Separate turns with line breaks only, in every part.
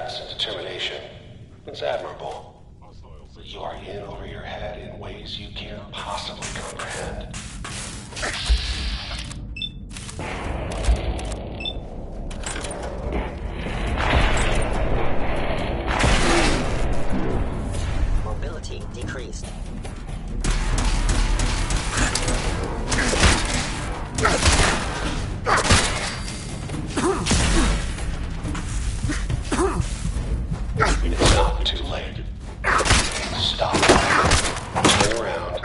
guts and determination. It's admirable. But you are in over your head in ways you can't possibly comprehend.
Mobility decreased.
It's not too late. Stop. Turn around.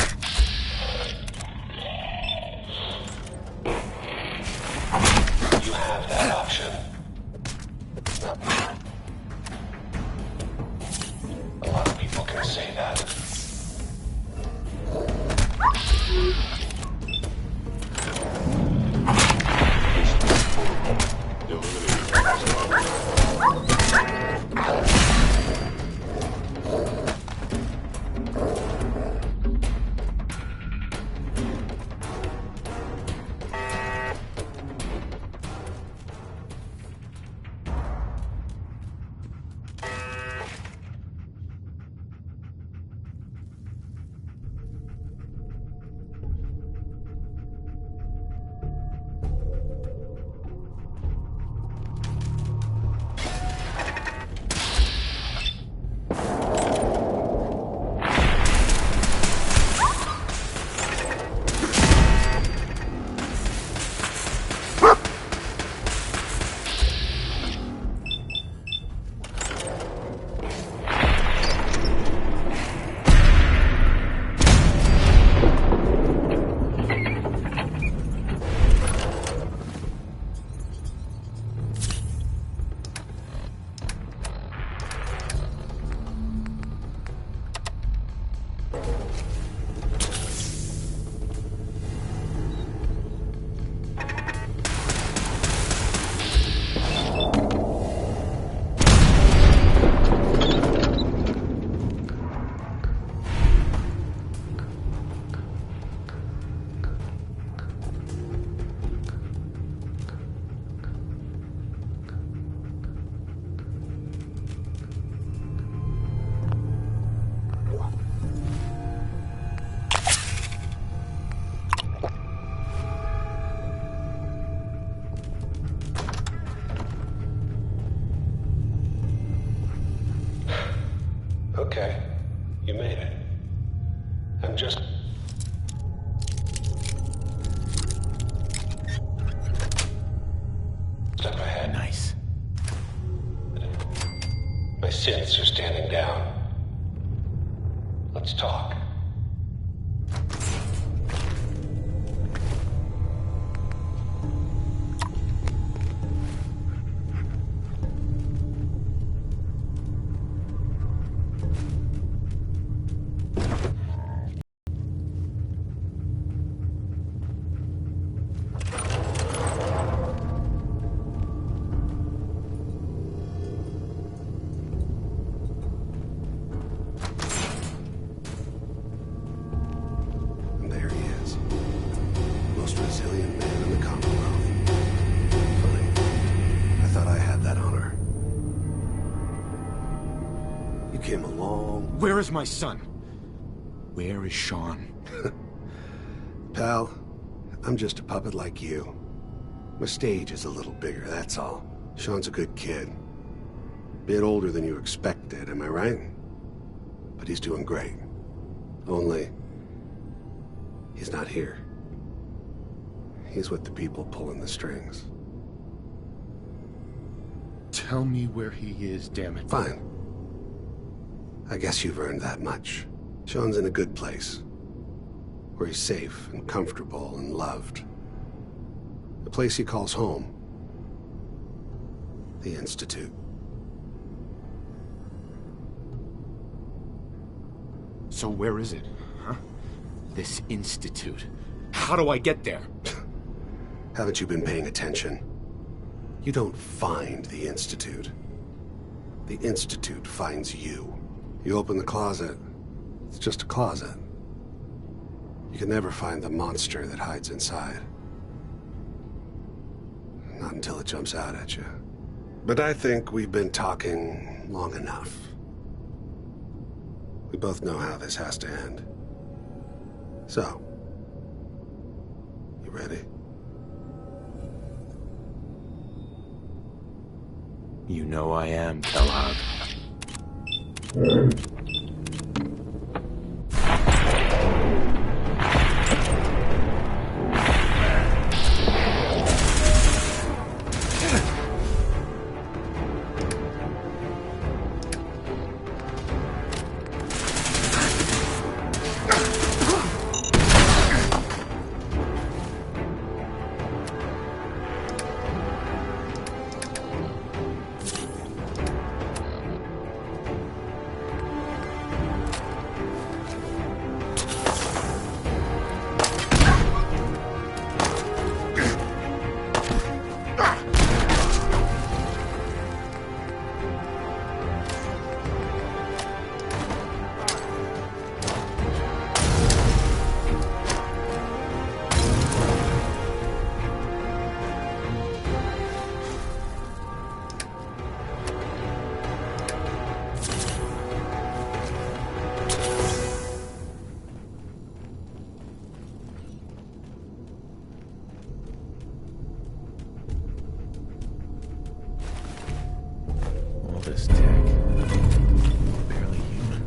You have that option. A lot of people can say that. Okay, you made it. I'm just... Step ahead.
Nice.
My synths are standing down. Let's talk.
Where is my son? Where is Sean?
Pal, I'm just a puppet like you. My stage is a little bigger, that's all. Sean's a good kid. Bit older than you expected, am I right? But he's doing great. Only... he's not here. He's with the people pulling the strings.
Tell me where he is, damn it.
Fine. I guess you've earned that much. Sean's in a good place. Where he's safe and comfortable and loved. The place he calls home. The Institute.
So where is it, huh? This Institute. How do I get there?
Haven't you been paying attention? You don't find the Institute. The Institute finds you. You open the closet, it's just a closet. You can never find the monster that hides inside. Not until it jumps out at you. But I think we've been talking long enough. We both know how this has to end. So, you ready?
You know I am, Kellogg. This tech. Barely human.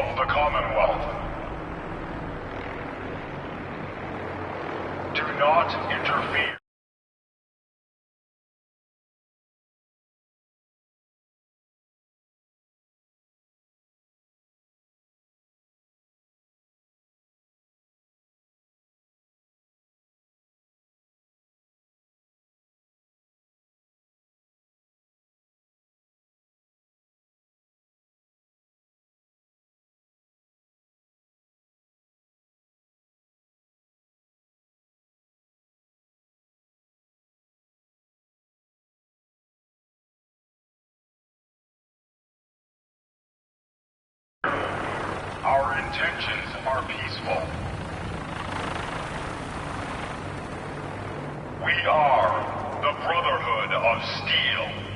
from the Commonwealth. Do not interfere. Our intentions are peaceful. We are the Brotherhood of Steel.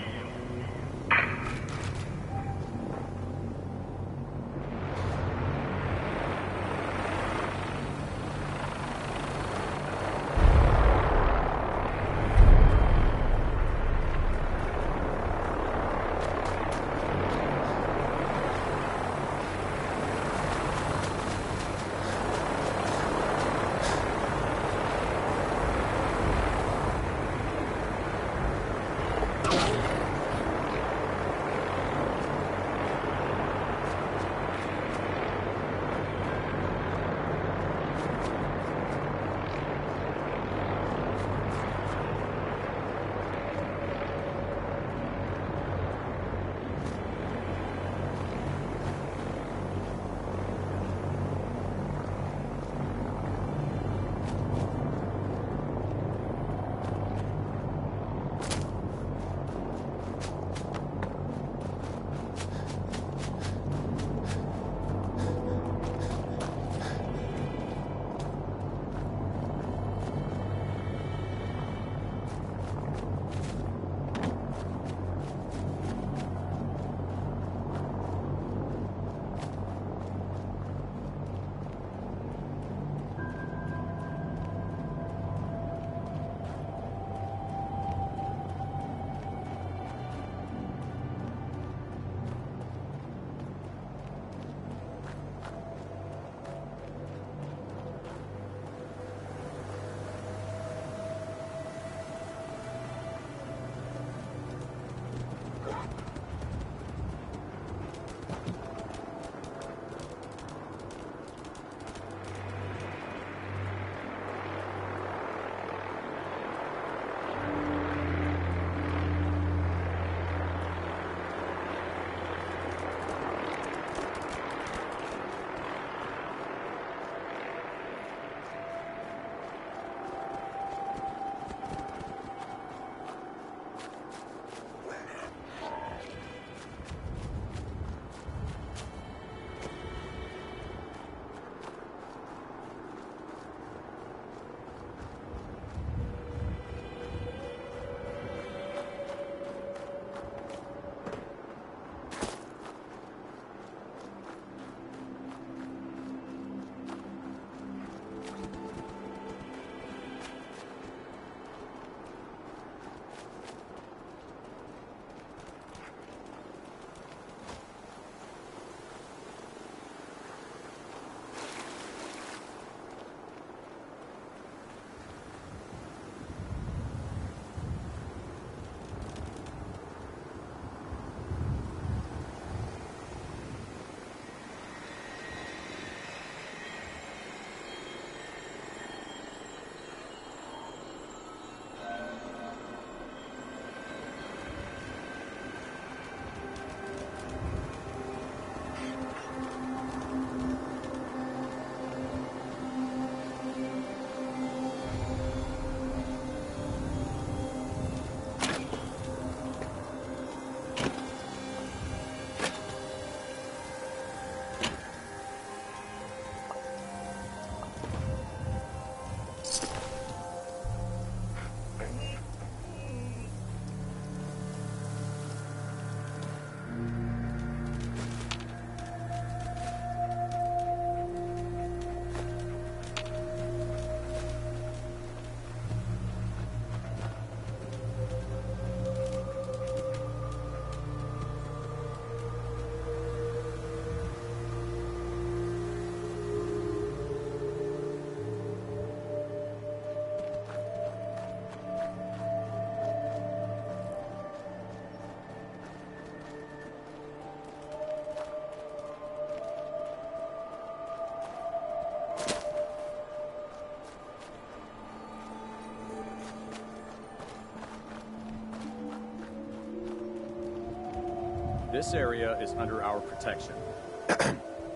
This area is under our protection.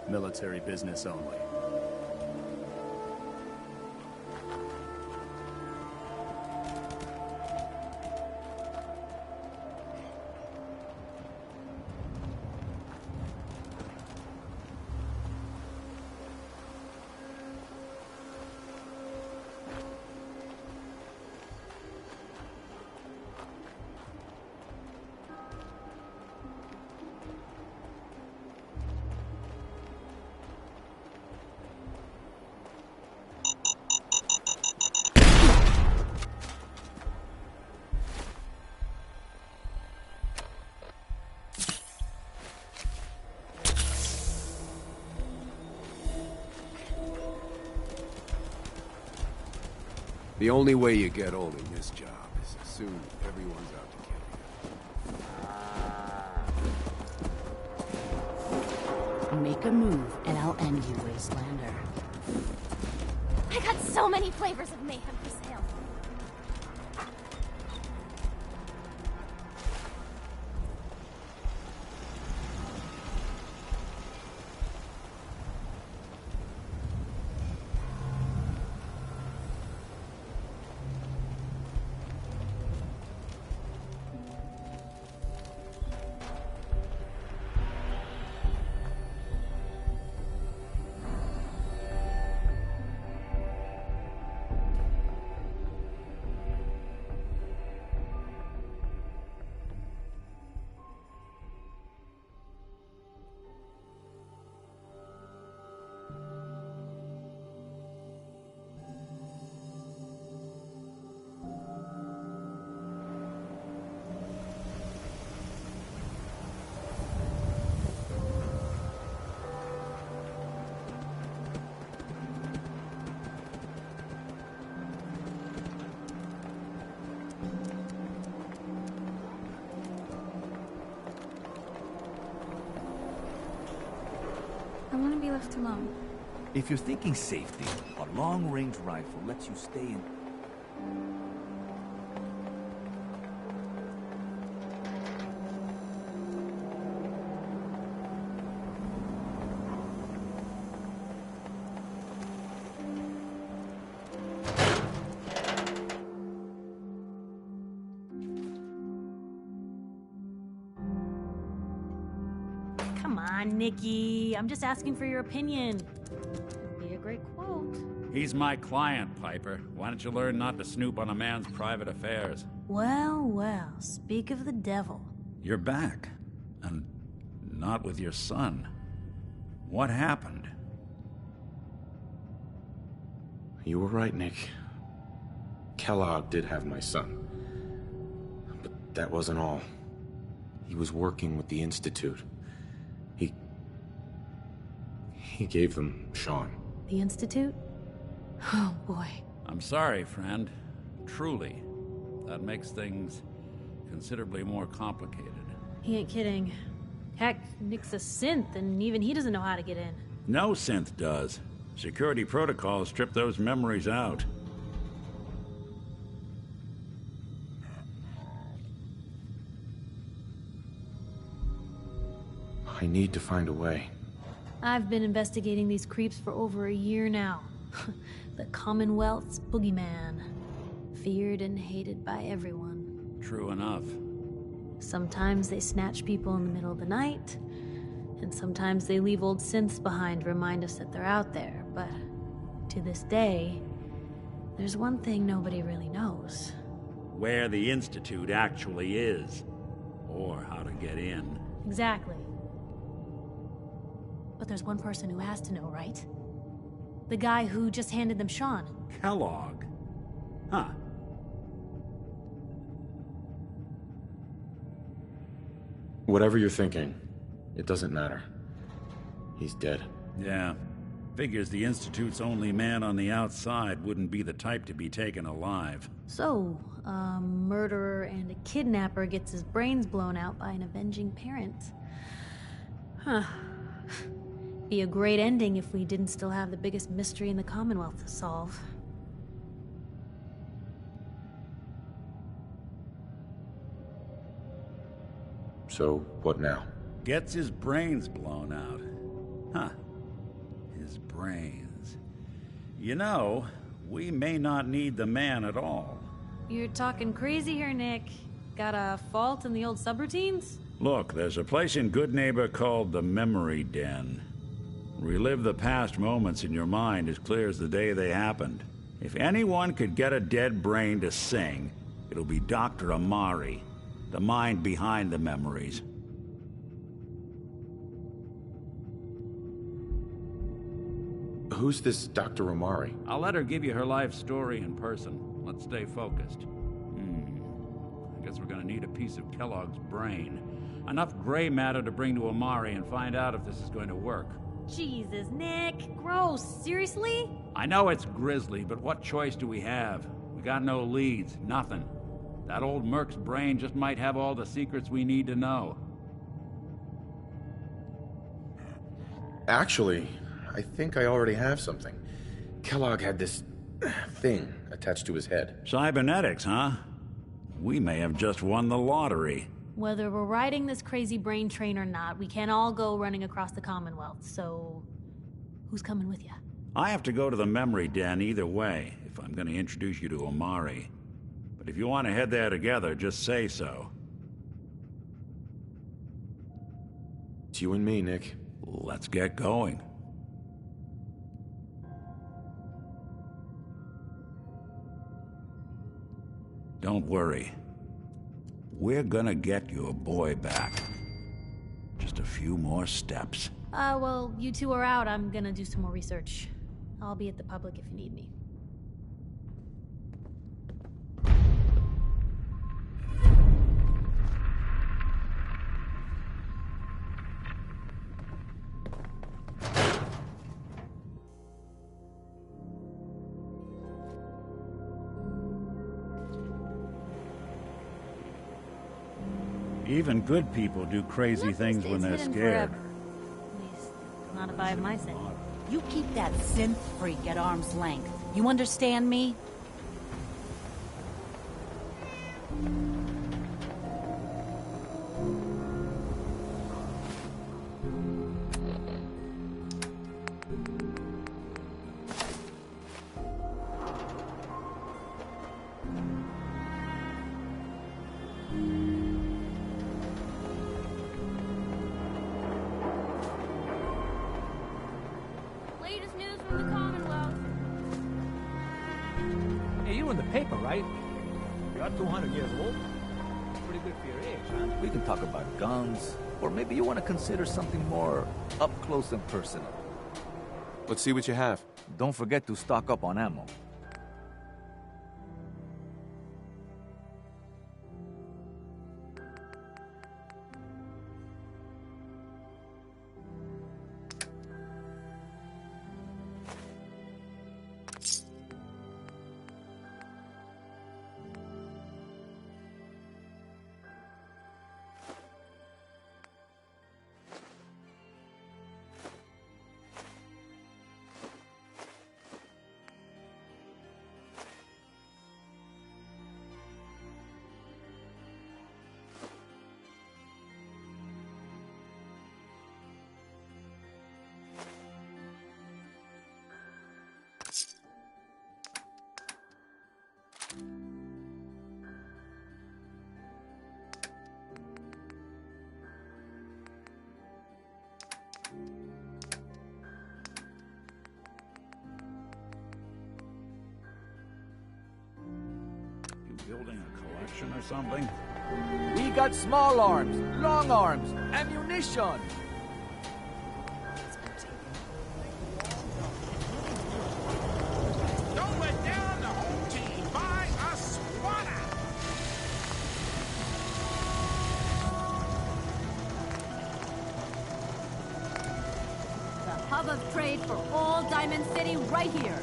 Military business only.
The only way you get old in this job is assume everyone's out to kill you.
Make a move, and I'll end you, Wastelander.
I got so many flavors of mayhem for sale.
I want to be left alone.
If you're thinking safety, a long-range rifle lets you stay in...
Come on, Nikki. I'm just asking for your opinion. Would be a great quote.
He's my client, Piper. Why don't you learn not to snoop on a man's private affairs?
Well, well, speak of the devil.
You're back. And not with your son. What happened?
You were right, Nick. Kellogg did have my son. But that wasn't all. He was working with the Institute. He gave them Sean.
The Institute? Oh, boy.
I'm sorry, friend. Truly. That makes things considerably more complicated.
He ain't kidding. Heck, Nick's a synth, and even he doesn't know how to get in.
No synth does. Security protocols strip those memories out.
I need to find a way.
I've been investigating these creeps for over a year now. The Commonwealth's boogeyman. Feared and hated by everyone.
True enough.
Sometimes they snatch people in the middle of the night, and sometimes they leave old synths behind to remind us that they're out there, but to this day, there's one thing nobody really knows.
Where the Institute actually is. Or how to get in.
Exactly. But there's one person who has to know, right? The guy who just handed them Sean.
Kellogg? Huh.
Whatever you're thinking, it doesn't matter. He's dead.
Yeah. Figures the Institute's only man on the outside wouldn't be the type to be taken alive.
So, a murderer and a kidnapper gets his brains blown out by an avenging parent. Huh. Be a great ending if we didn't still have the biggest mystery in the Commonwealth to solve.
So, what now?
Gets his brains blown out. Huh. His brains. You know, we may not need the man at all.
You're talking crazy here, Nick. Got a fault in the old subroutines?
Look, there's a place in Good Neighbor called the Memory Den. Relive the past moments in your mind as clear as the day they happened. If anyone could get a dead brain to sing, it'll be Dr. Amari, the mind behind the memories.
Who's this Dr. Amari?
I'll let her give you her life story in person. Let's stay focused. I guess we're gonna need a piece of Kellogg's brain. Enough gray matter to bring to Amari and find out if this is going to work.
Jesus, Nick. Gross. Seriously?
I know it's grisly, but what choice do we have? We got no leads, nothing. That old Merc's brain just might have all the secrets we need to know.
Actually, I think I already have something. Kellogg had this thing attached to his head.
Cybernetics, huh? We may have just won the lottery.
Whether we're riding this crazy brain train or not, we can't all go running across the Commonwealth, so... who's coming with you?
I have to go to the Memory Den either way, if I'm going to introduce you to Amari. But if you want to head there together, just say so.
It's you and me, Nick.
Let's get going. Don't worry. We're gonna get your boy back. Just a few more steps.
Well, you two are out. I'm gonna do some more research. I'll be at the public if you need me.
Even good people do crazy things when they're scared.
Forever. At least, not if I have my say.
You keep that synth freak at arm's length. You understand me?
Latest news from the Commonwealth.
Hey, you in the paper, right? You're 200 years old. Pretty good for your age, huh?
We can talk about guns, or maybe you want to consider something more up close and personal.
Let's see what you have.
Don't forget to stock up on ammo.
Building a collection or something?
We got small arms, long arms, ammunition.
Don't let down the whole team. Buy a swatter.
The hub of trade for all Diamond City right here.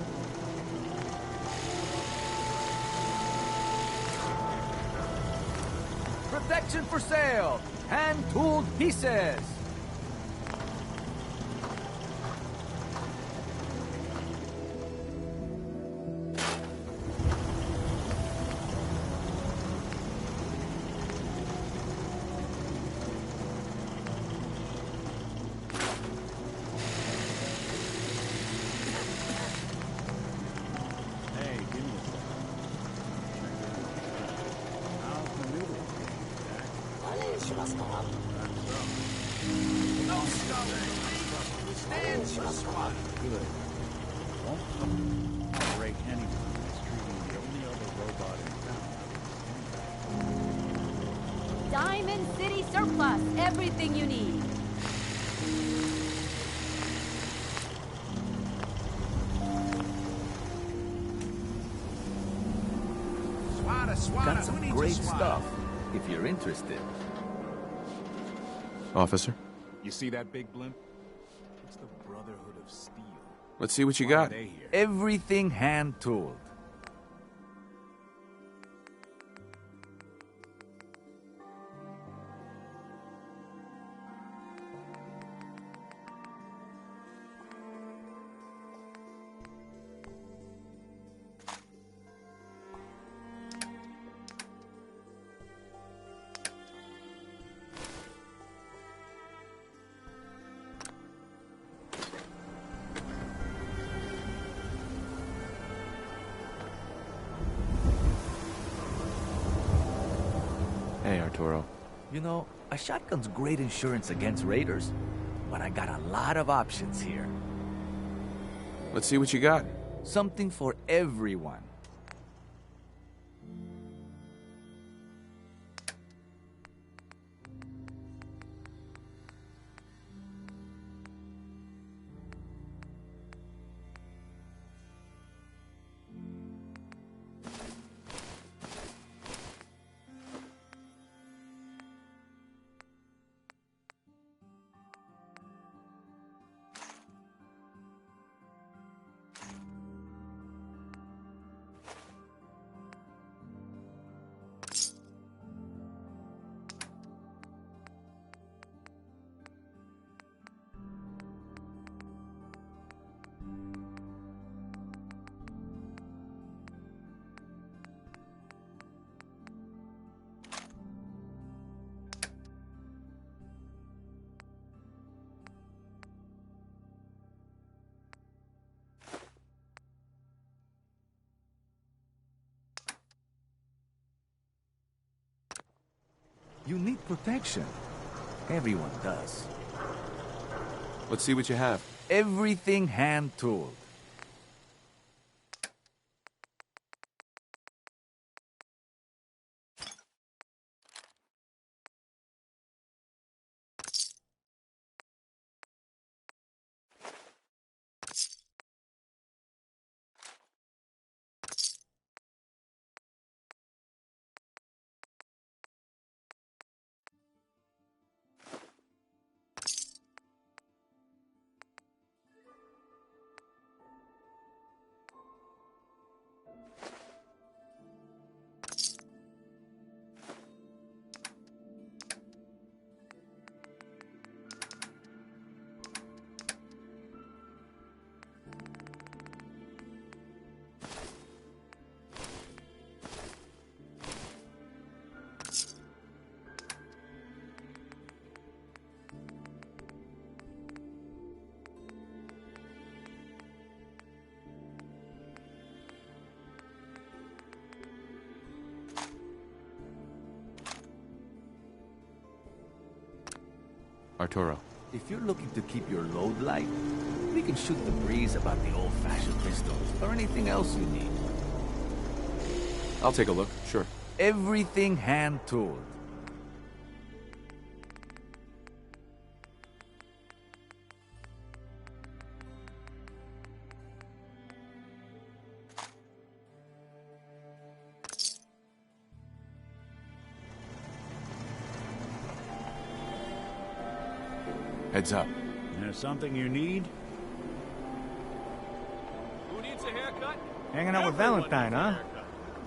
Protection for sale. Hand-tooled pieces.
possible help?
No skull stands for squad.
Good. Won't tolerate anyone mistreating the only other robot in town.
Diamond City Surplus. Everything you need.
Got some great stuff, if you're interested.
Officer?
You see that big blimp? It's the Brotherhood of Steel.
Let's see what you got.
Everything hand-tooled.
Hey, Arturo.
You know, a shotgun's great insurance against raiders, but I got a lot of options here.
Let's see what you got.
Something for everyone. You need protection. Everyone does.
Let's see what you have.
Everything hand-tooled.
Arturo.
If you're looking to keep your load light, we can shoot the breeze about the old-fashioned pistols or anything else you need.
I'll take a look, sure.
Everything hand-tooled.
Heads up.
There's something you need?
Who needs a haircut?
Hanging out with Valentine, huh?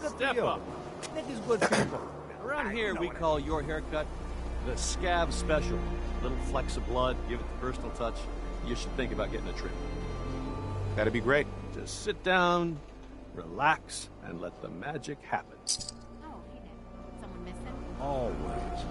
Step up. Nick is good people. Around here, we call your haircut the Scav Special. Little flecks of blood, give it the personal touch. You should think about getting a trim.
That'd be great.
Just sit down, relax, and let the magic happen.
Oh, hey Nick. Someone missing?
Always.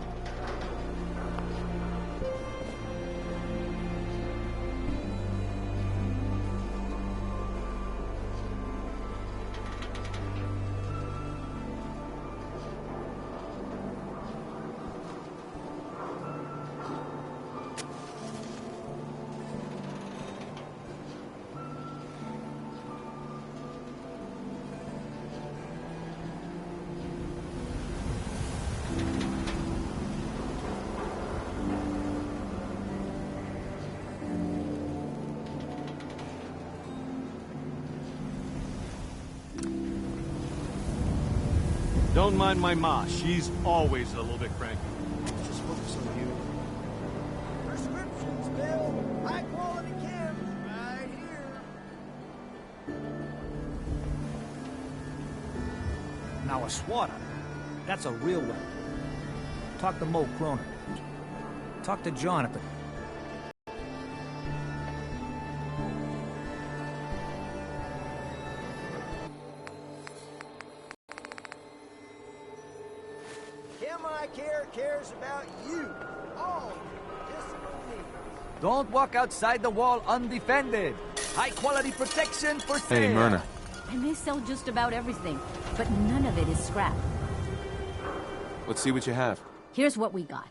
Don't mind my ma. She's always a little bit cranky.
Just focus on you. Prescriptions, Bill. High quality chem. Right here. Now a swatter. That's a real one. Talk to Mo Cronin. Talk to Jonathan.
Cares about you. All your discipline needs. Don't walk outside the wall undefended. High quality protection for sale.
Hey, Myrna.
I may sell just about everything, but none of it is scrap.
Let's see what you have.
Here's what we got.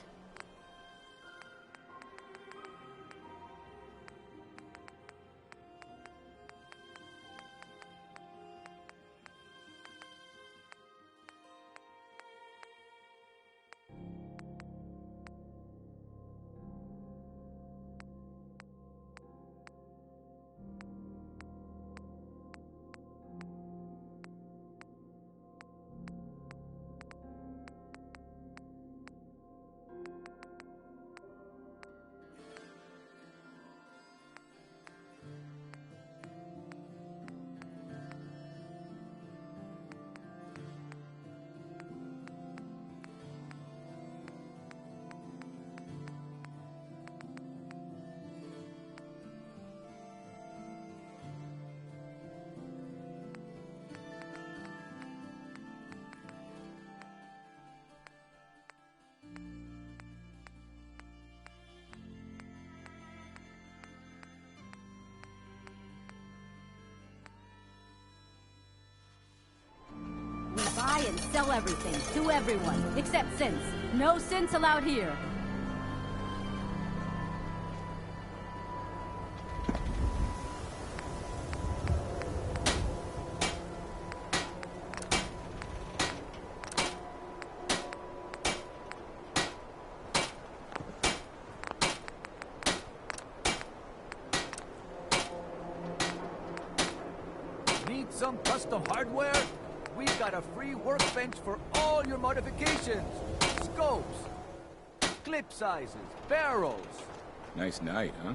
Buy and sell everything to everyone, except synths. No synths allowed here.
Need some custom hardware? We've got a free workbench for all your modifications. Scopes, clip sizes, barrels.
Nice night, huh?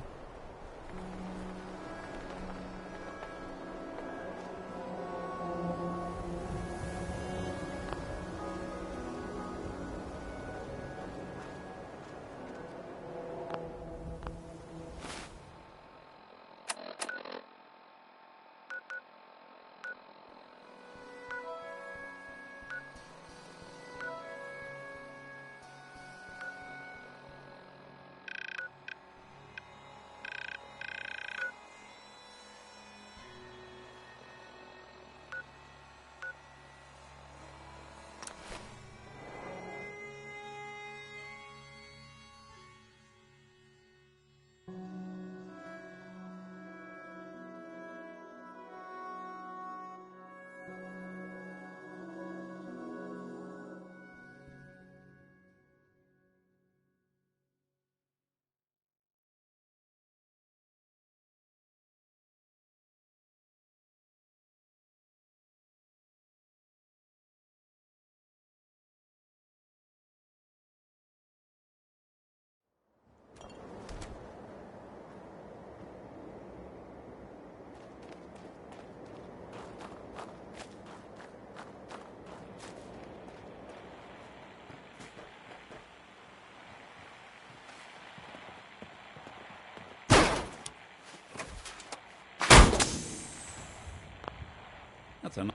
That's a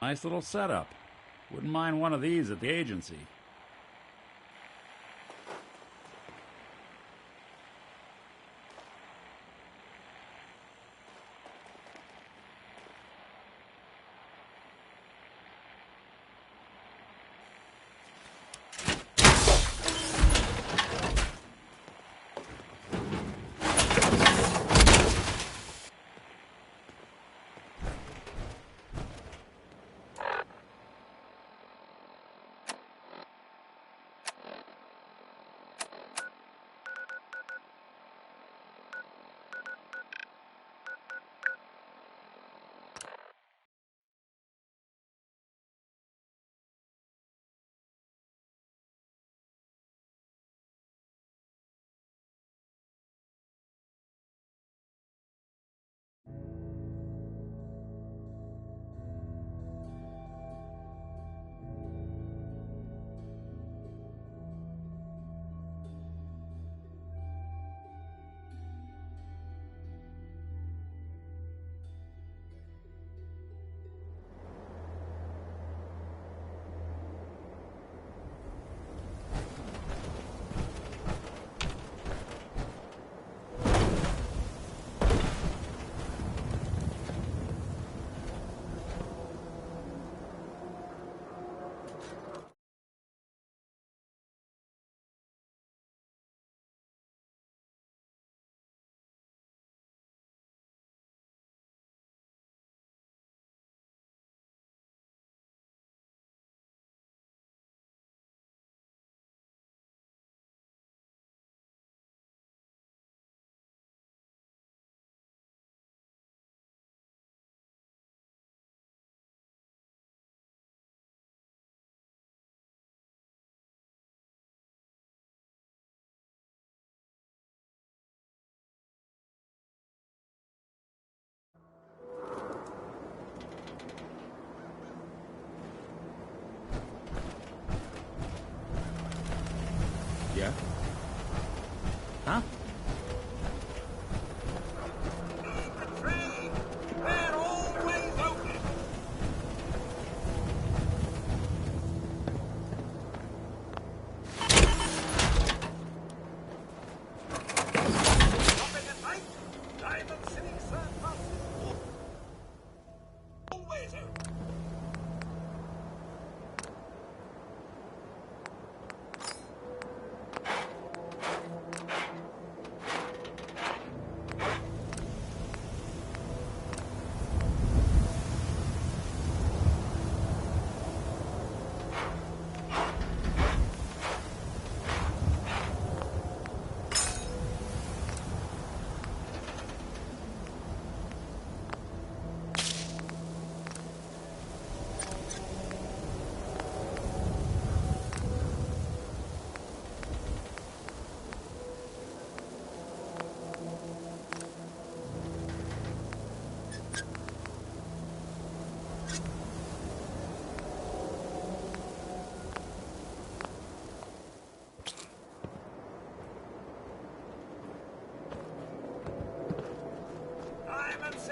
nice little setup. Wouldn't mind one of these at the agency.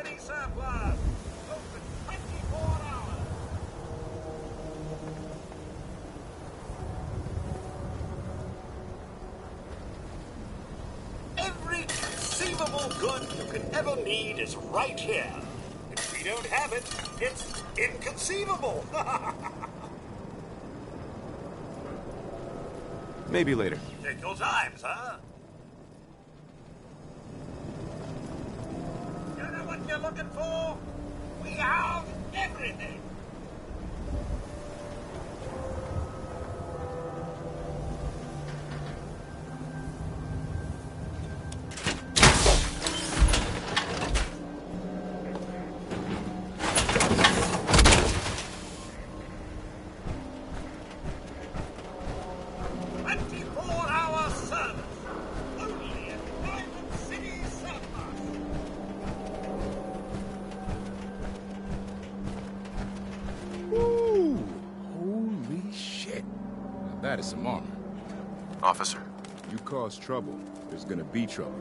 City surplus. Open 24 hours. Every conceivable good you can ever need is right here. If we don't have it, it's inconceivable.
Maybe later.
Take your time, sir. You know what you're looking for? We have everything.
That is some armor.
Officer.
You cause trouble, there's gonna be trouble.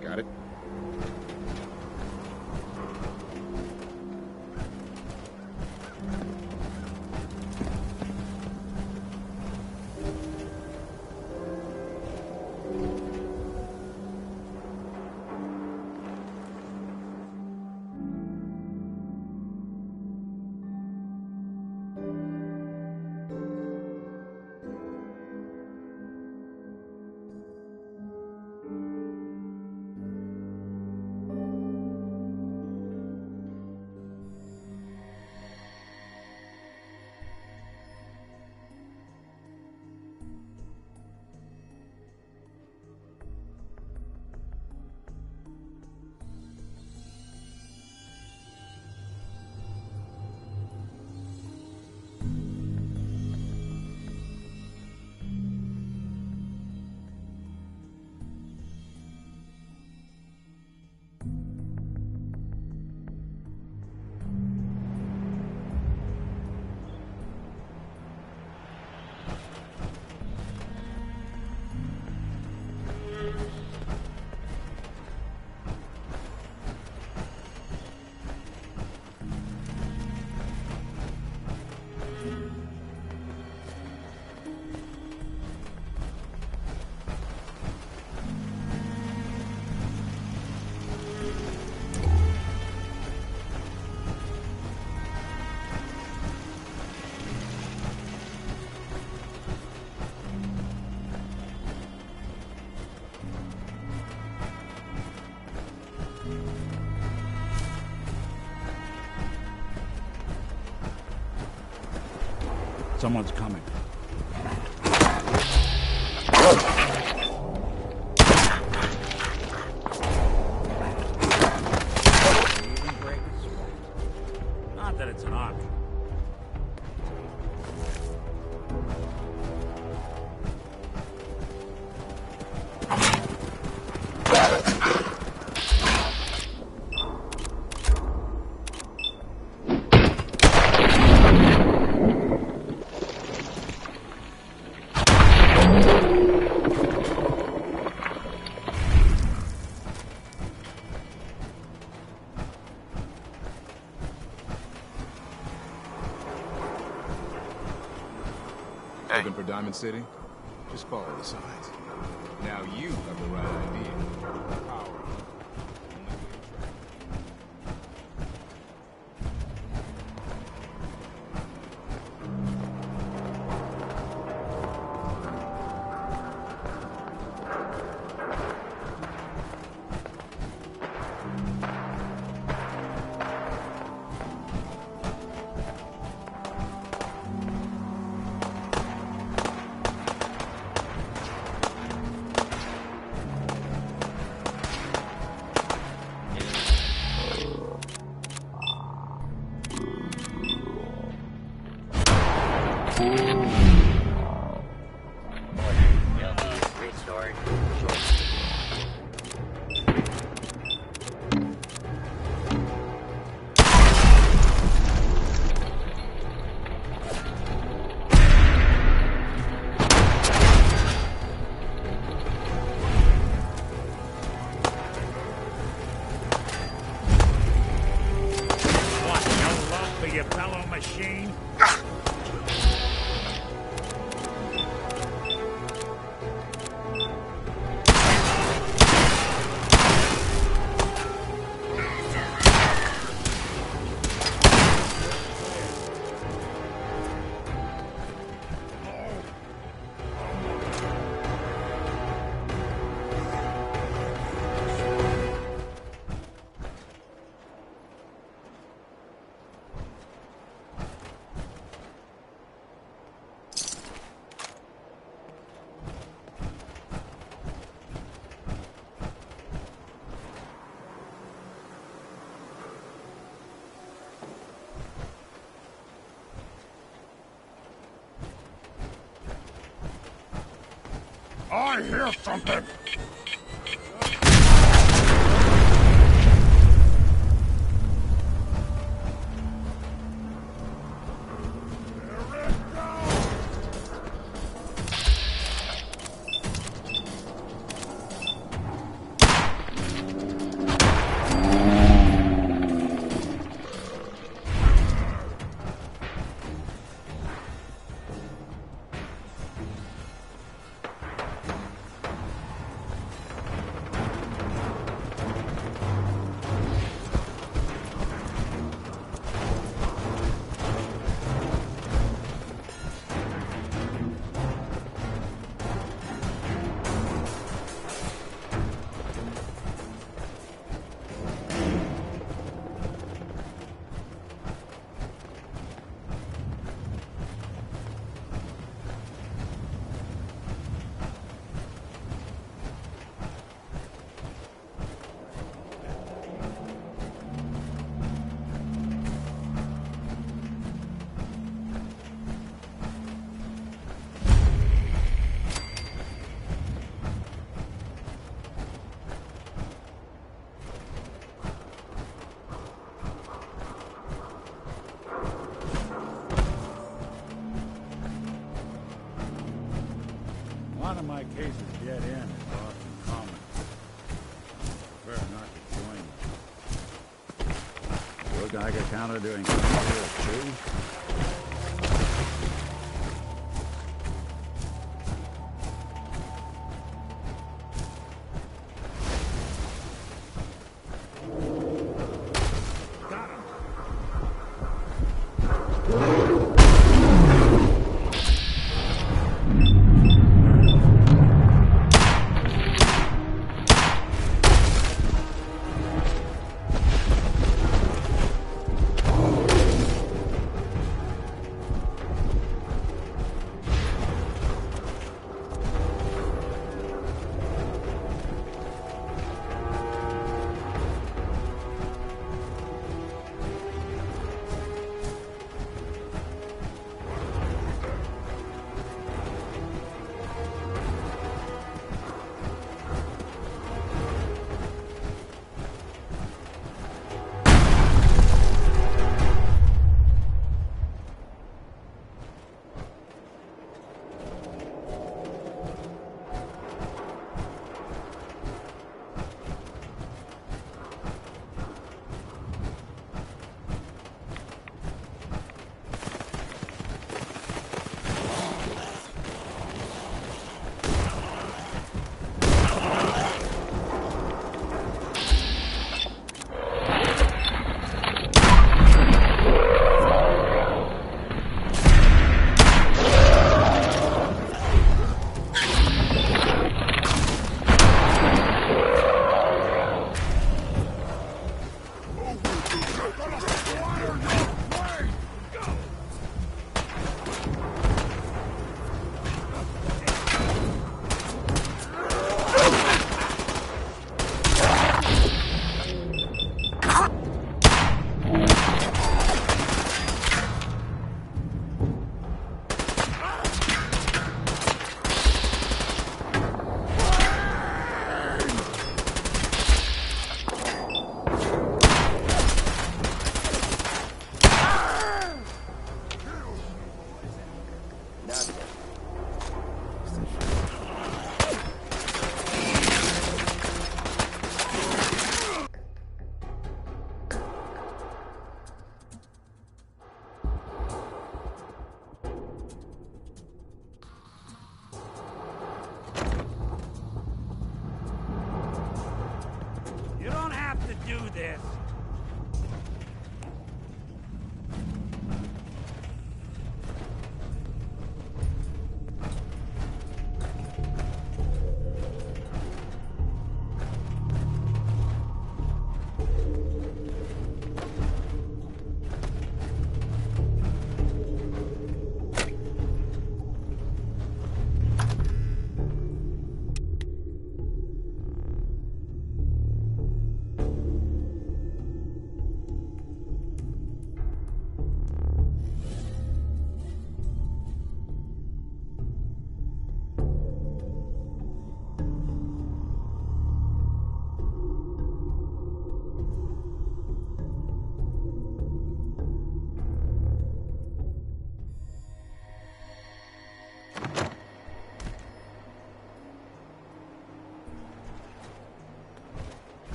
Got it?
Someone's coming. Not that it's an option.
Looking for Diamond City? Just follow the signs. Now you have the right idea. Power.
you fellow machine?
I hear something!
A lot of my cases dead end is often common. Prefer not to join them. Your Geiger counter doing something too?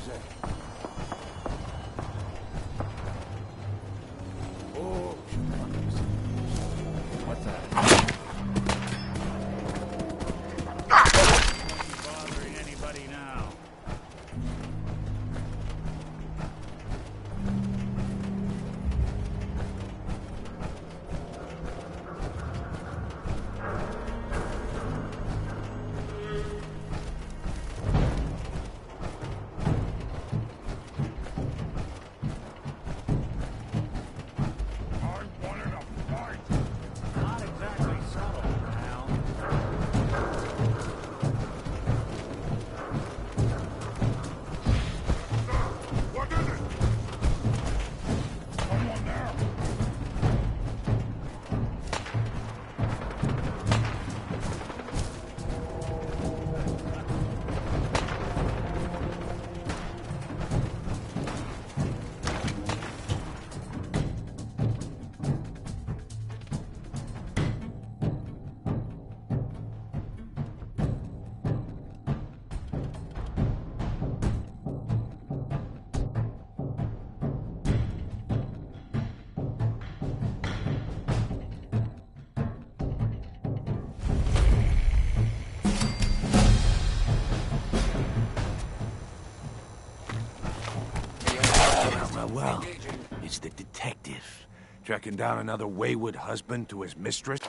it?
What's that? Bothering anybody now? Not exactly subtle, pal.
What is it? Someone there.
Well, it's the detective. Tracking down another wayward husband to his mistress.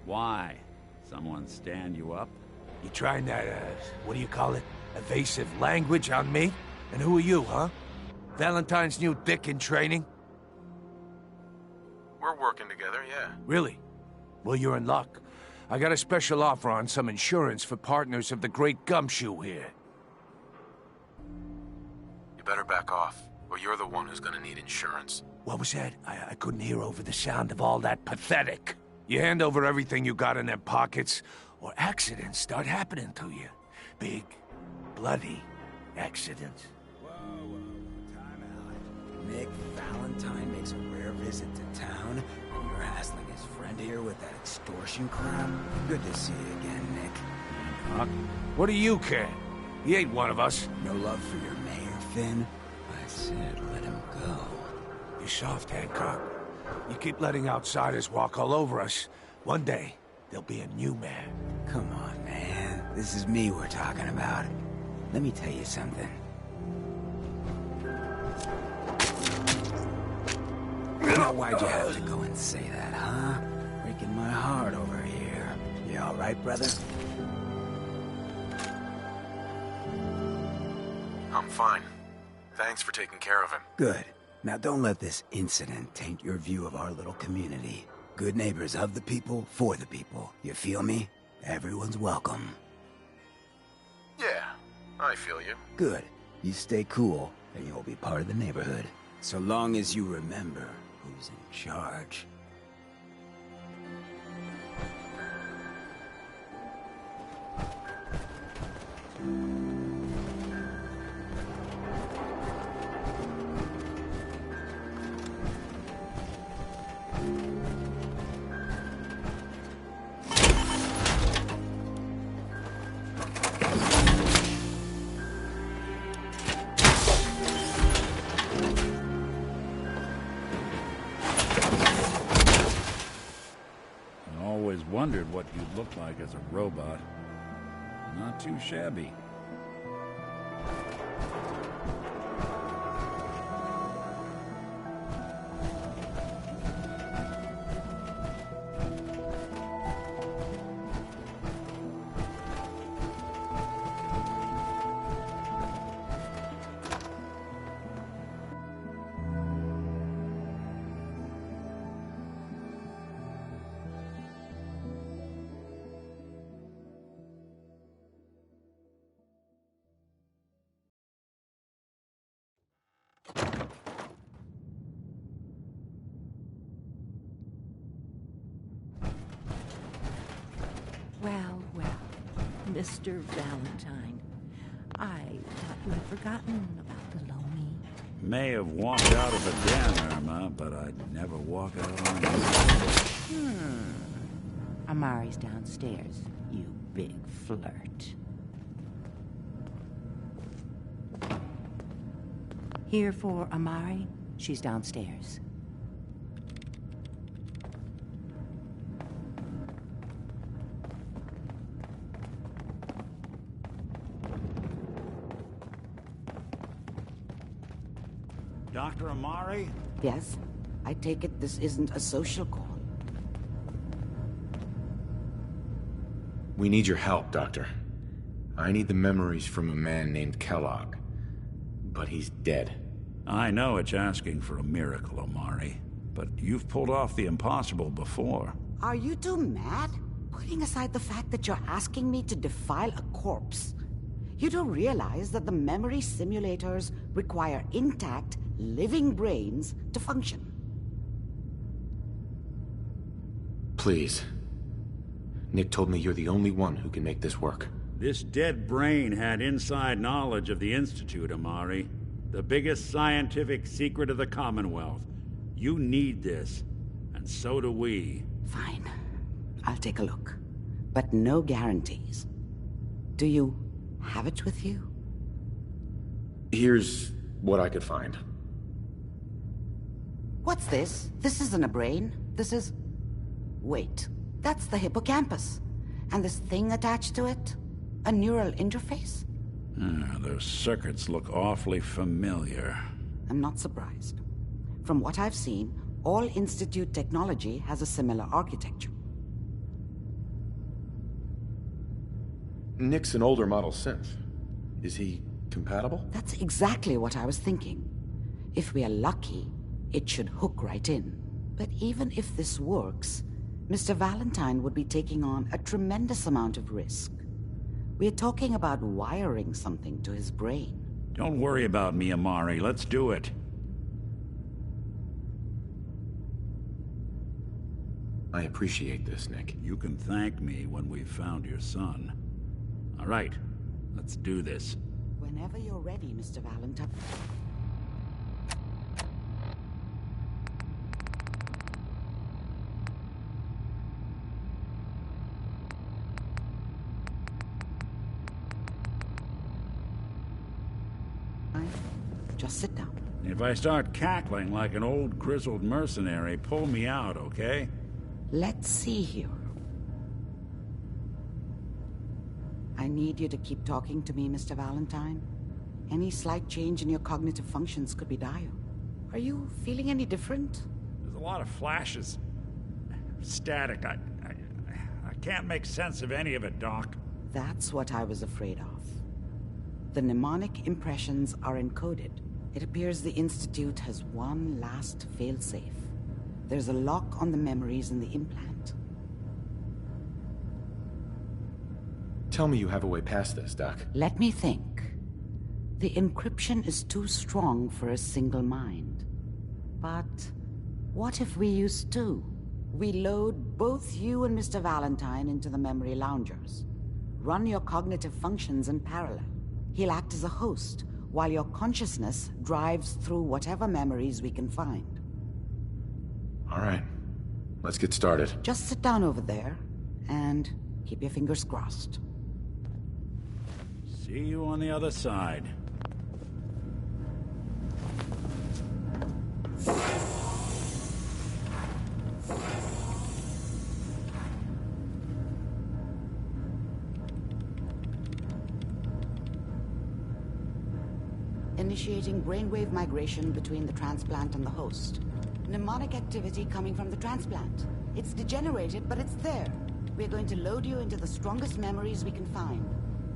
Why? Someone stand you up?
You trying that, what do you call it? Evasive language on me? And who are you, huh? Valentine's new dick in training?
We're working together, yeah.
Really? Well, you're in luck. I got a special offer on some insurance for partners of the Great Gumshoe here.
You better back off, or you're the one who's gonna need insurance.
What was that? I couldn't hear over the sound of all that pathetic. You hand over everything you got in them pockets, or accidents start happening to you. Big, bloody accidents.
Time out. Nick Valentine makes a rare visit to town, and you're hassling his friend here with that extortion crap? Good to see you again, Nick.
Huh? What do you care? He ain't one of us.
No love for your mayor, Finn? I said let him go.
You're soft, Hancock. You keep letting outsiders walk all over us. One day, there'll be a new man.
Come on, man. This is me we're talking about. Let me tell you something. Now, why'd you have to go and say that, huh? Breaking my heart over here. You all right, brother?
I'm fine. Thanks for taking care of him.
Good. Now don't let this incident taint your view of our little community. Good neighbors of the people, for the people. You feel me? Everyone's welcome.
Yeah, I feel you.
Good. You stay cool, and you'll be part of the neighborhood. So long as you remember who's in charge.
Wondered what you'd look like as a robot. Not too shabby.
Mr. Valentine. I thought you had forgotten about the Lomi.
May have walked out of the den, Irma, but I'd never walk out on you.
Amari's downstairs, you big flirt. Here for Amari? She's downstairs.
Dr. Amari?
Yes? I take it this isn't a social call.
We need your help, Doctor. I need the memories from a man named Kellogg. But he's dead.
I know it's asking for a miracle, Amari. But you've pulled off the impossible before.
Are you two mad? Putting aside the fact that you're asking me to defile a corpse, you do realize that the memory simulators require intact, living brains to function.
Please. Nick told me you're the only one who can make this work.
This dead brain had inside knowledge of the Institute, Amari. The biggest scientific secret of the Commonwealth. You need this, and so do we.
Fine. I'll take a look. But no guarantees. Do you have it with you?
Here's what I could find.
What's this? This isn't a brain. This is... Wait. That's the hippocampus. And this thing attached to it? A neural interface?
Those circuits look awfully familiar.
I'm not surprised. From what I've seen, all Institute technology has a similar architecture.
Nick's an older model synth. Is he compatible?
That's exactly what I was thinking. If we are lucky, it should hook right in. But even if this works, Mr. Valentine would be taking on a tremendous amount of risk. We're talking about wiring something to his brain.
Don't worry about me, Amari. Let's do it.
I appreciate this, Nick.
You can thank me when we've found your son. All right, let's do this.
Whenever you're ready, Mr. Valentine. Just sit down.
If I start cackling like an old grizzled mercenary, pull me out, okay?
Let's see here. I need you to keep talking to me, Mr. Valentine. Any slight change in your cognitive functions could be dire. Are you feeling any different?
There's a lot of flashes. Static. I can't make sense of any of it, Doc.
That's what I was afraid of. The mnemonic impressions are encoded. It appears the Institute has one last failsafe. There's a lock on the memories in the implant.
Tell me you have a way past this, Doc.
Let me think. The encryption is too strong for a single mind. But what if we use two? We load both you and Mr. Valentine into the memory loungers. Run your cognitive functions in parallel. He'll act as a host, while your consciousness drives through whatever memories we can find.
All right. Let's get started.
Just sit down over there, and keep your fingers crossed.
See you on the other side.
Initiating brainwave migration between the transplant and the host. Mnemonic activity coming from the transplant. It's degenerated, but it's there. We're going to load you into the strongest memories we can find.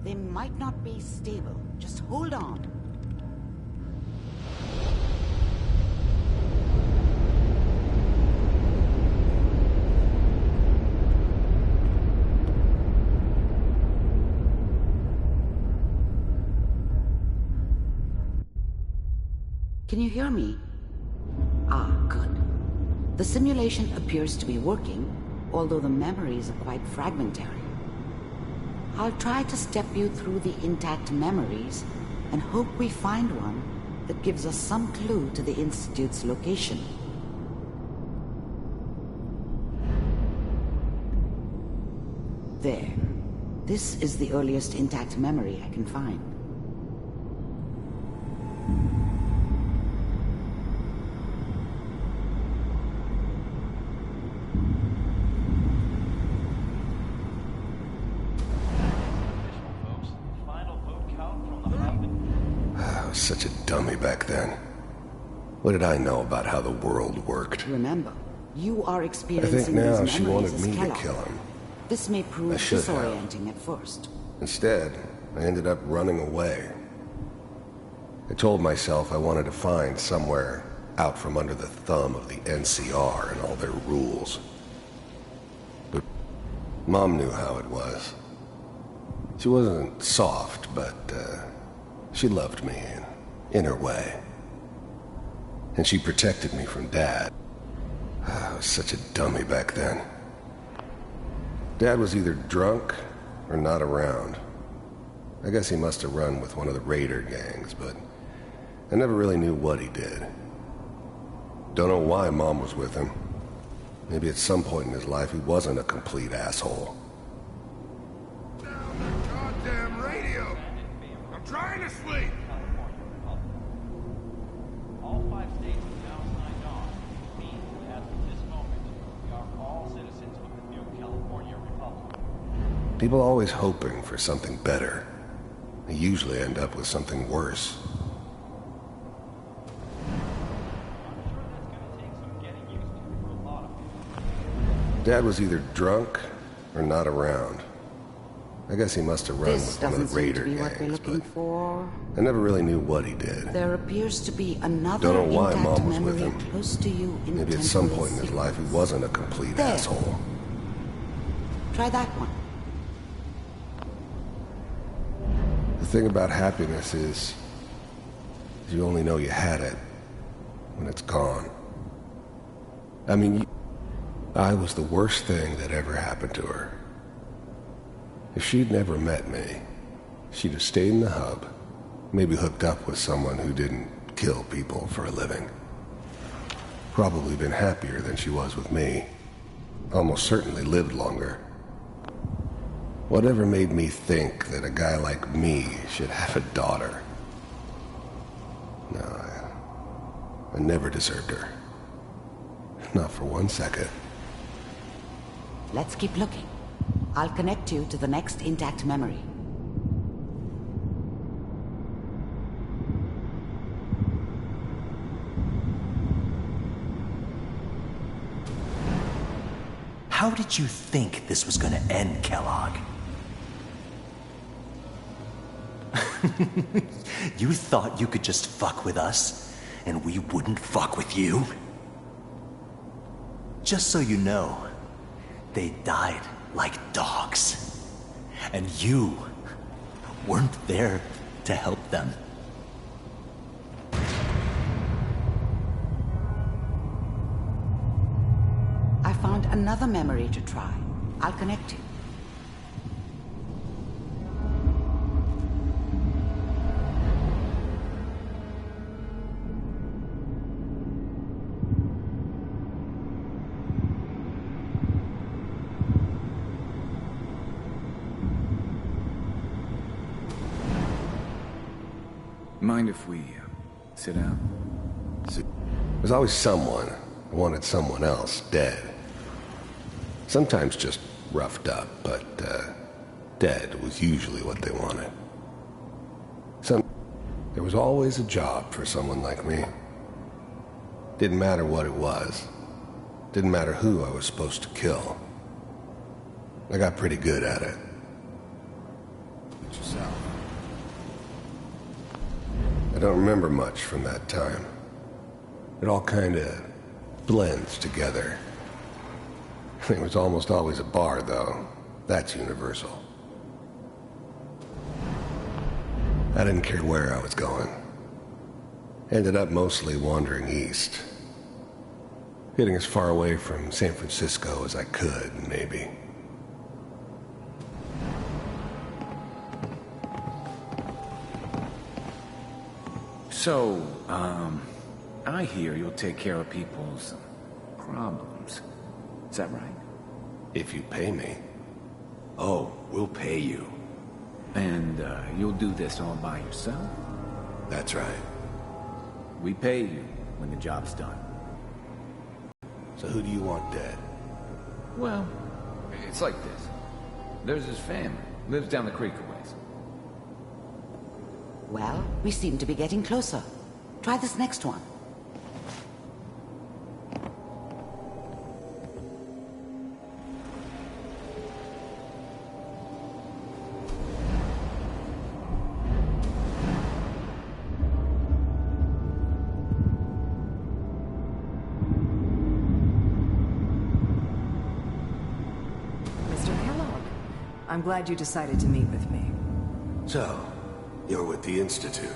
They might not be stable. Just hold on. Can you hear me? Ah, good. The simulation appears to be working, although the memories are quite fragmentary. I'll try to step you through the intact memories and hope we find one that gives us some clue to the Institute's location. There. This is the earliest intact memory I can find.
I was such a dummy back then. What did I know about how the world worked?
Remember, you are
I
experiencing
think now
these
she
memories
wanted
as
me to
Kellogg.
kill him.
This may prove
I should have.
disorienting at first.
Instead, I ended up running away. I told myself I wanted to find somewhere out from under the thumb of the NCR and all their rules. But Mom knew how it was. She wasn't soft, but she loved me in her way. And she protected me from Dad. I was such a dummy back then. Dad was either drunk or not around. I guess he must have run with one of the raider gangs, but I never really knew what he did. Don't know why Mom was with him. Maybe at some point in his life he wasn't a complete asshole.
Goddamn radio! I'm trying to sleep!
All 5 states have now signed on, which means that as of this moment, we are all citizens of the new California Republic.
People always hoping for something better. They usually end up with something worse. Dad was either drunk or not around. I guess he must have run
This
with one of
doesn't
the
seem
raider
to be what we're
gangs,
looking
but
for.
I never really knew what he did.
There appears to be another
Don't know why
intact
Mom was
memory
with him.
close to you in
Maybe at some point in his life he wasn't a complete
There.
asshole.
Try that one.
The thing about happiness is you only know you had it when it's gone. I mean, I was the worst thing that ever happened to her. If she'd never met me, she'd have stayed in the hub, maybe hooked up with someone who didn't kill people for a living. Probably been happier than she was with me. Almost certainly lived longer. Whatever made me think that a guy like me should have a daughter? No, I never deserved her. Not for 1 second.
Let's keep looking. I'll connect you to the next intact memory.
How did you think this was gonna end, Kellogg? You thought you could just fuck with us, and we wouldn't fuck with you? Just so you know, they died like dogs. And you weren't there to help them.
I found another memory to try. I'll connect you.
Mind if we sit down?
There's always someone who wanted someone else dead. Sometimes just roughed up, but dead was usually what they wanted. There was always a job for someone like me. Didn't matter what it was. Didn't matter who I was supposed to kill. I got pretty good at it.
Yourself.
I don't remember much from that time. It all kind of blends together. It was almost always a bar, though. That's universal. I didn't care where I was going. Ended up mostly wandering east. Getting as far away from San Francisco as I could, maybe.
So, I hear you'll take care of people's problems. Is that right?
If you pay me. Oh, we'll pay you.
And, you'll do this all by yourself?
That's right.
We pay you when the job's done.
So who do you want dead?
Well, it's like this. There's his family. Lives down the creek a ways.
Well, we seem to be getting closer. Try this next one.
I'm glad you decided to meet with me.
So, you're with the Institute.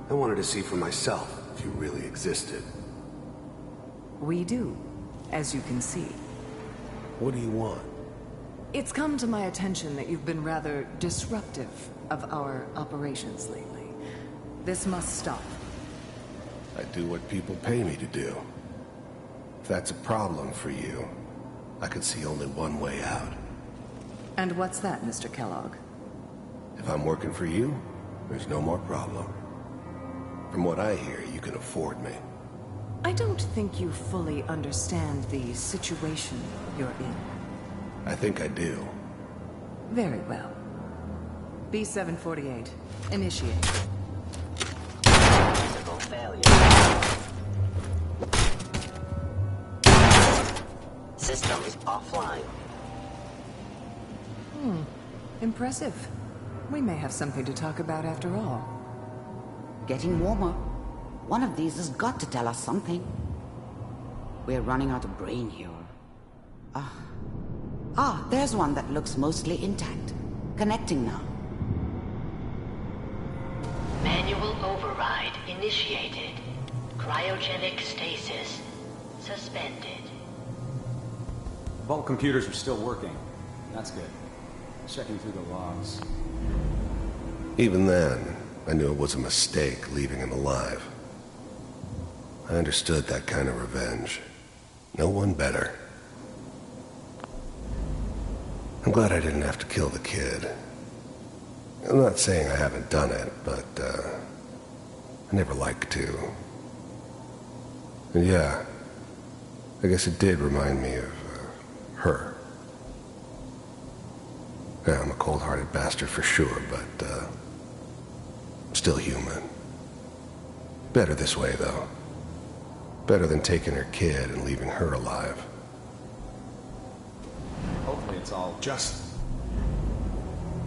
I wanted to see for myself if you really existed.
We do, as you can see.
What do you want?
It's come to my attention that you've been rather disruptive of our operations lately. This must stop.
I do what people pay me to do. If that's a problem for you, I could see only one way out.
And what's that, Mr. Kellogg?
If I'm working for you, there's no more problem. From what I hear, you can afford me.
I don't think you fully understand the situation you're in.
I think I do.
Very well. B-748, initiate.
Critical failure. Systems offline.
Impressive. We may have something to talk about after all.
Getting warmer. One of these has got to tell us something. We're running out of brain here. There's one that looks mostly intact. Connecting now.
Manual override initiated. Cryogenic stasis suspended.
Vault computers are still working. That's good. Checking through the logs.
Even then, I knew it was a mistake leaving him alive. I understood that kind of revenge. No one better. I'm glad I didn't have to kill the kid. I'm not saying I haven't done it, but, I never like to. And yeah, I guess it did remind me of, her. Yeah, I'm a cold-hearted bastard for sure, but, still human. Better this way, though. Better than taking her kid and leaving her alive.
Hopefully it's all just...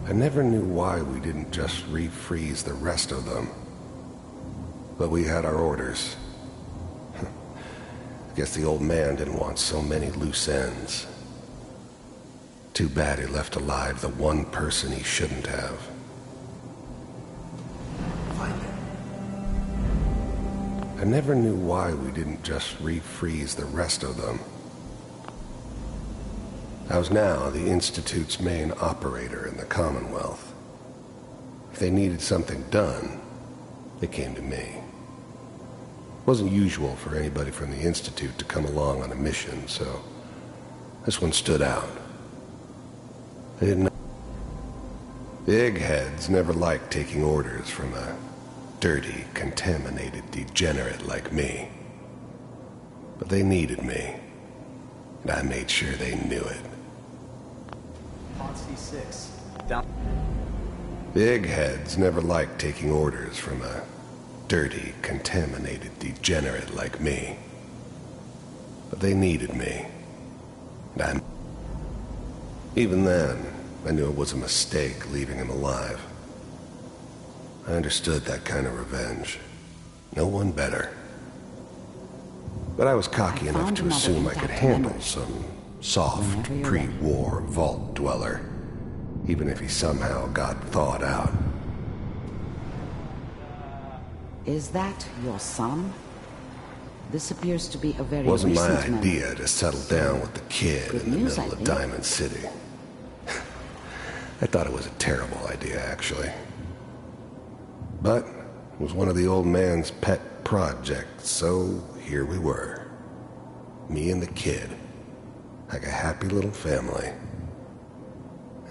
I never knew why we didn't just refreeze the rest of them. But we had our orders. I guess the old man didn't want so many loose ends. Too bad he left alive the one person he shouldn't have. I never knew why we didn't just refreeze the rest of them. I was now the Institute's main operator in the Commonwealth. If they needed something done, they came to me. It wasn't usual for anybody from the Institute to come along on a mission, so this one stood out. They didn't. The eggheads never liked taking orders from a dirty, contaminated degenerate like me. But they needed me, and I made sure they knew it.
On C6. Down.
The eggheads never liked taking orders from a dirty, contaminated degenerate like me. But they needed me, and even then, I knew it was a mistake leaving him alive. I understood that kind of revenge. No one better. But I was cocky enough to assume I could handle some soft, pre-war vault dweller, even if he somehow got thawed out.
Is that your son? This appears to be a very
It wasn't my
recent memory.
idea to settle down with the kid in the middle of Diamond City. I thought it was a terrible idea, actually. But was one of the old man's pet projects, so here we were. Me and the kid. Like a happy little family.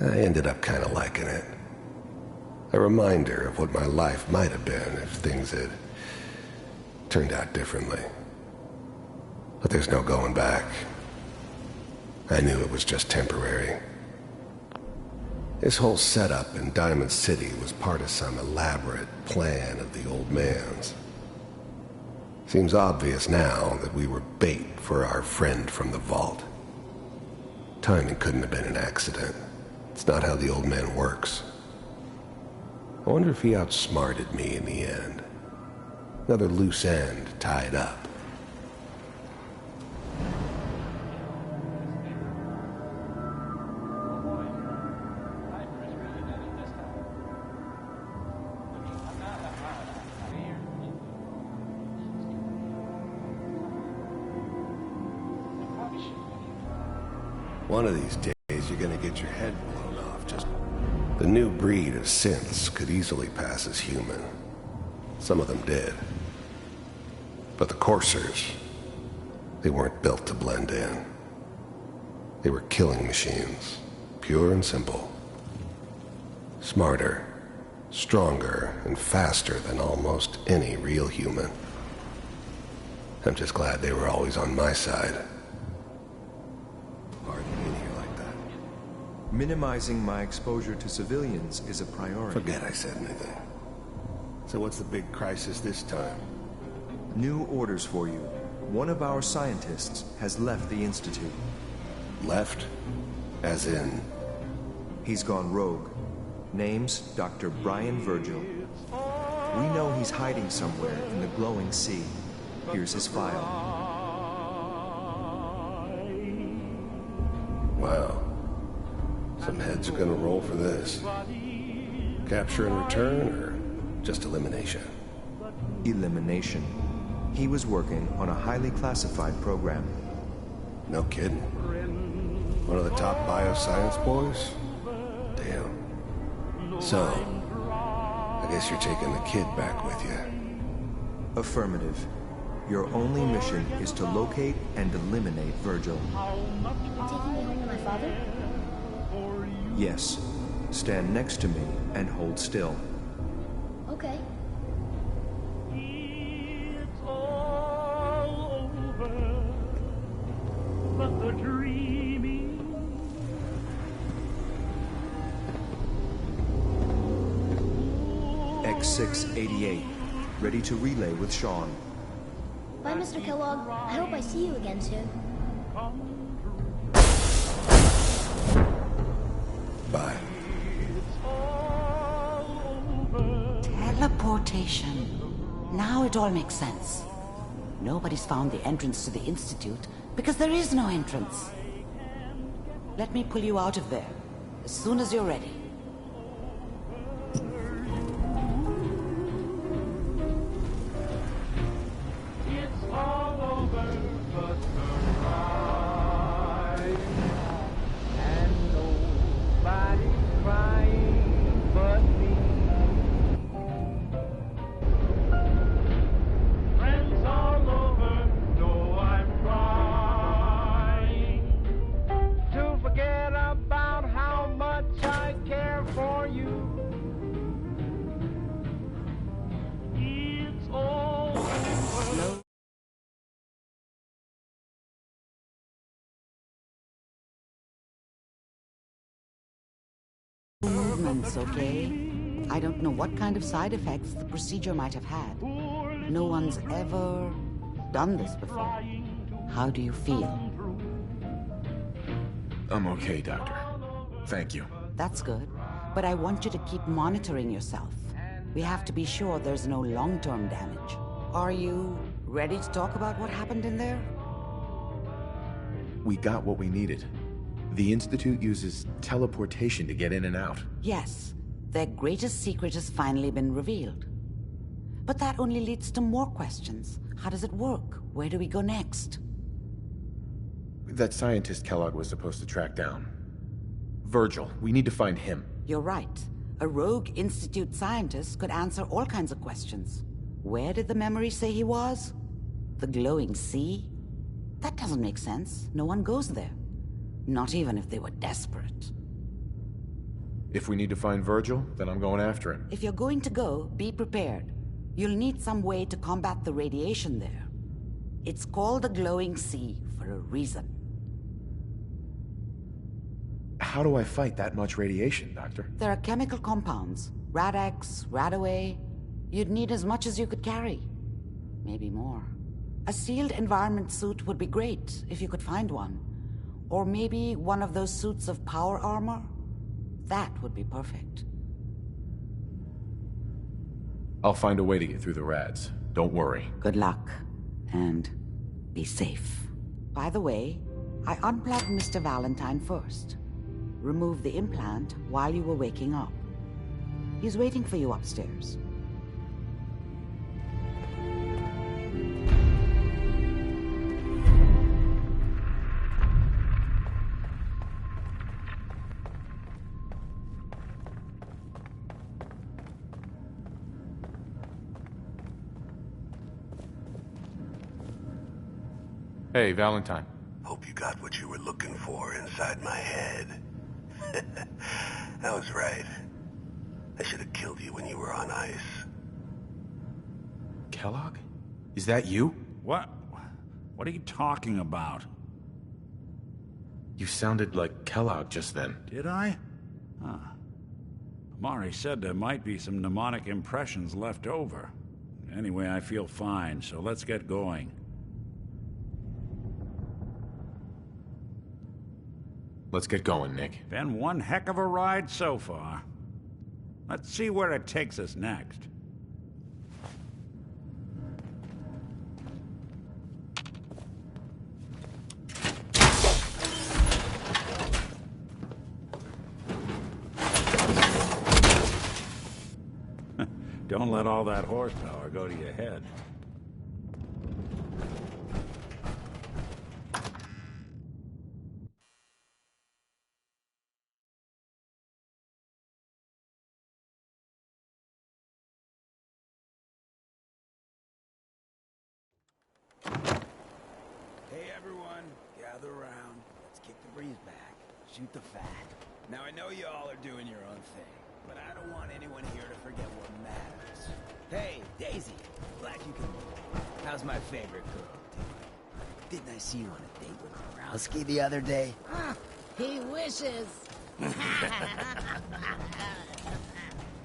I ended up kind of liking it. A reminder of what my life might have been if things had turned out differently. But there's no going back. I knew it was just temporary. This whole setup in Diamond City was part of some elaborate plan of the old man's. Seems obvious now that we were bait for our friend from the vault. Timing couldn't have been an accident. It's not how the old man works. I wonder if he outsmarted me in the end. Another loose end tied up. One of these days, you're gonna get your head blown off. Just the new breed of synths could easily pass as human. Some of them did. But the coursers, they weren't built to blend in. They were killing machines, pure and simple. Smarter, stronger, and faster than almost any real human. I'm just glad they were always on my side.
Minimizing my exposure to civilians is a priority.
Forget I said anything. So what's the big crisis this time?
New orders for you. One of our scientists has left the Institute.
Left? As in?
He's gone rogue. Name's Dr. Brian Virgil. We know he's hiding somewhere in the glowing sea. Here's his file.
Wow. Some heads are gonna roll for this. Capture and return, or just elimination?
Elimination. He was working on a highly classified program.
No kidding. One of the top bioscience boys? Damn. So, I guess you're taking the kid back with you.
Affirmative. Your only mission is to locate and eliminate Virgil.
Taking me home to my father?
Yes. Stand next to me and hold still.
Okay.
It's all over, but the dreaming.
X688. Ready to relay with Sean.
Bye, Mr. Kellogg. I hope I see you again soon.
Bye.
Teleportation. Now it all makes sense. Nobody's found the entrance to the Institute because there is no entrance. Let me pull you out of there as soon as you're ready.
It's all over, but the ride. And nobody's crying but me. Friends all over know I'm trying to forget about how much I care for you. It's all over.
Movements, okay? I don't know what kind of side effects the procedure might have had. No one's ever done this before. How do you feel?
I'm okay, Doctor. Thank you.
That's good. But I want you to keep monitoring yourself. We have to be sure there's no long-term damage. Are you ready to talk about what happened in there?
We got what we needed. The Institute uses teleportation to get in and out.
Yes. Their greatest secret has finally been revealed. But that only leads to more questions. How does it work? Where do we go next?
That scientist Kellogg was supposed to track down. Virgil. We need to find him.
You're right. A rogue Institute scientist could answer all kinds of questions. Where did the memory say he was? The glowing sea? That doesn't make sense. No one goes there. Not even if they were desperate.
If we need to find Virgil, then I'm going after him.
If you're going to go, be prepared. You'll need some way to combat the radiation there. It's called the glowing sea for a reason.
How do I fight that much radiation, Doctor?
There are chemical compounds. Rad-X, Radaway. You'd need as much as you could carry. Maybe more. A sealed environment suit would be great, if you could find one. Or maybe one of those suits of power armor? That would be perfect.
I'll find a way to get through the rads. Don't worry.
Good luck. And be safe. By the way, I unplugged Mr. Valentine first. Remove the implant while you were waking up. He's waiting for you upstairs.
Hey, Valentine.
Hope you got what you were looking for inside my head. I was right. I should have killed you when you were on ice.
Kellogg? Is that you?
What? What are you talking about?
You sounded like Kellogg just then.
Did I? Huh. Amari said there might be some mnemonic impressions left over. Anyway, I feel fine, so let's get going.
Let's get going, Nick.
Been one heck of a ride so far. Let's see where it takes us next. Don't let all that horsepower go to your head.
Hey everyone, gather around. Let's kick the breeze back. Shoot the fat. Now I know you all are doing your own thing, but I don't want anyone here to forget what matters. Hey, Daisy, glad you can. How's my favorite girl doing? Didn't I see you on a date with Borowski the other day?
He wishes.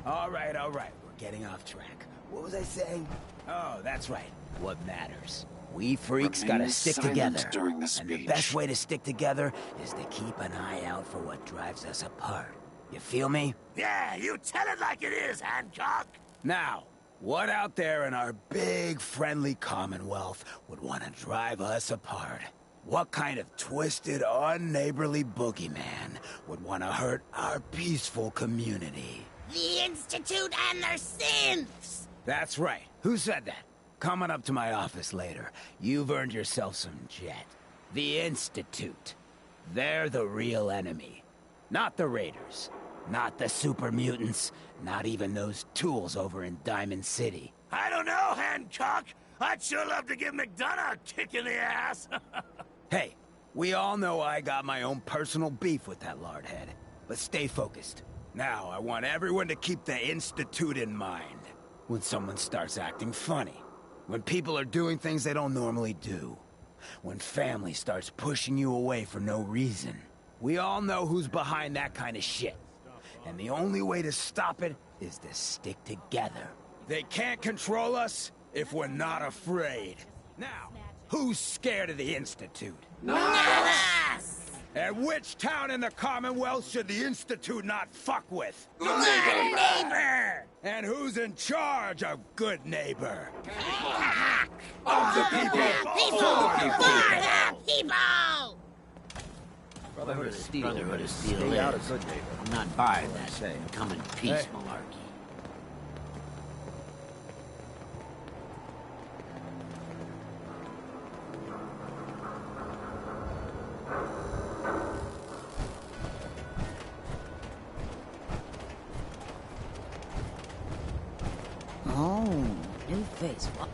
All right, we're getting off track. What was I saying? Oh, that's right. What matters. We freaks gotta stick together.
During the
and the best way to stick together is to keep an eye out for what drives us apart. You feel me?
Yeah, you tell it like it is, Hancock.
Now, what out there in our big, friendly Commonwealth would want to drive us apart? What kind of twisted, unneighborly boogeyman would want to hurt our peaceful community?
The Institute and their synths!
That's right. Who said that? Coming up to my office later. You've earned yourself some jet. The Institute. They're the real enemy. Not the Raiders. Not the super mutants. Not even those tools over in Diamond City.
I don't know, Hancock. I'd sure love to give McDonough a kick in the ass.
Hey, we all know I got my own personal beef with that lardhead. But stay focused. Now, I want everyone to keep the Institute in mind. When someone starts acting funny. When people are doing things they don't normally do. When family starts pushing you away for no reason. We all know who's behind that kind of shit. And the only way to stop it is to stick together. They can't control us if we're not afraid. Now, who's scared of the Institute?
Us!
And which town in the Commonwealth should the Institute not fuck with?
Good neighbor!
And who's in charge of good neighbor?
Of the people! People! For the people!
Brotherhood of Steel is. I'm not buying that. Come in peace, malarkey.
this one.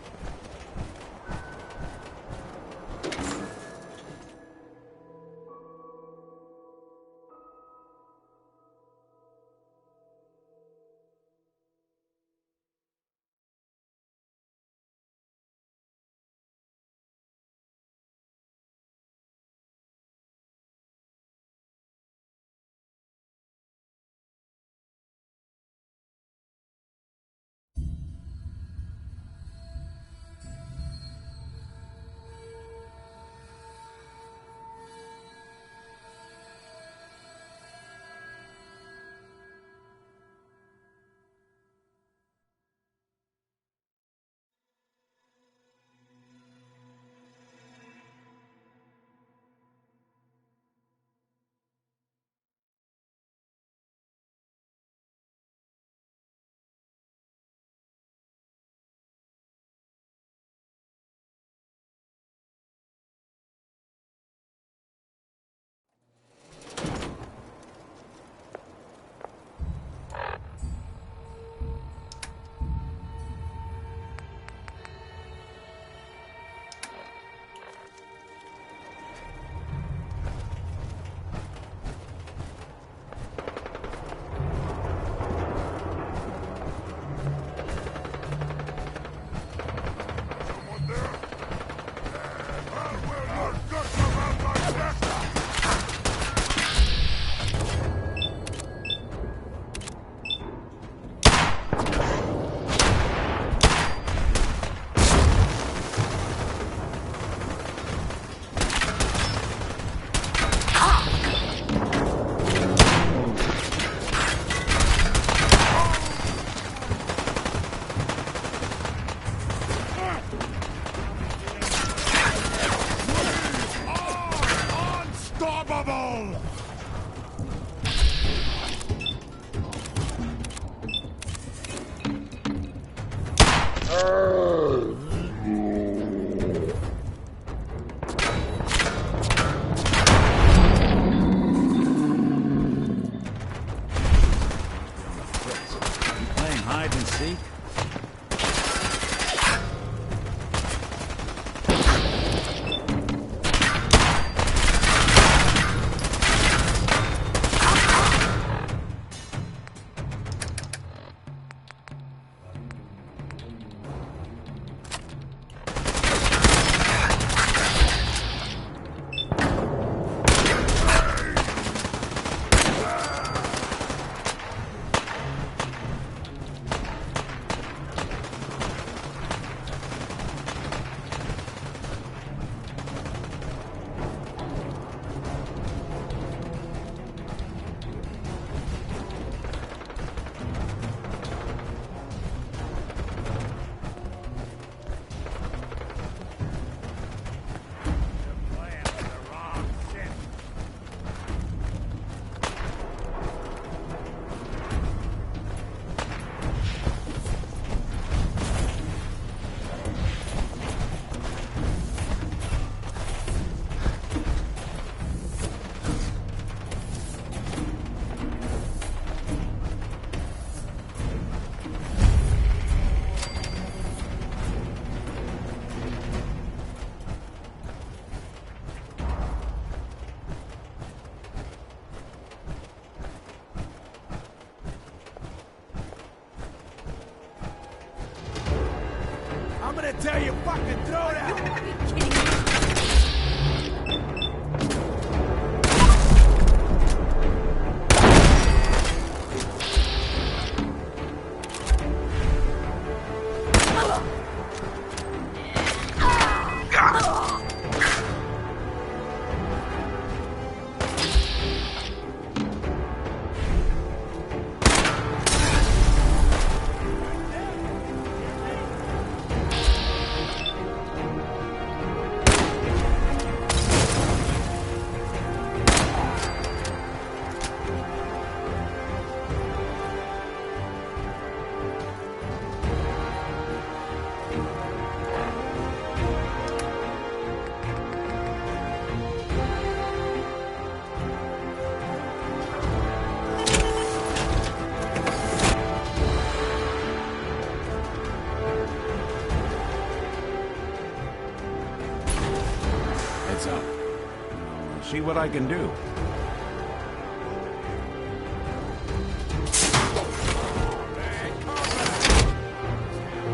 Tell you, fucking throw it out!
Are you kidding me?
What's up? I'll see what I can do.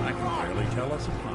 I can barely tell us apart.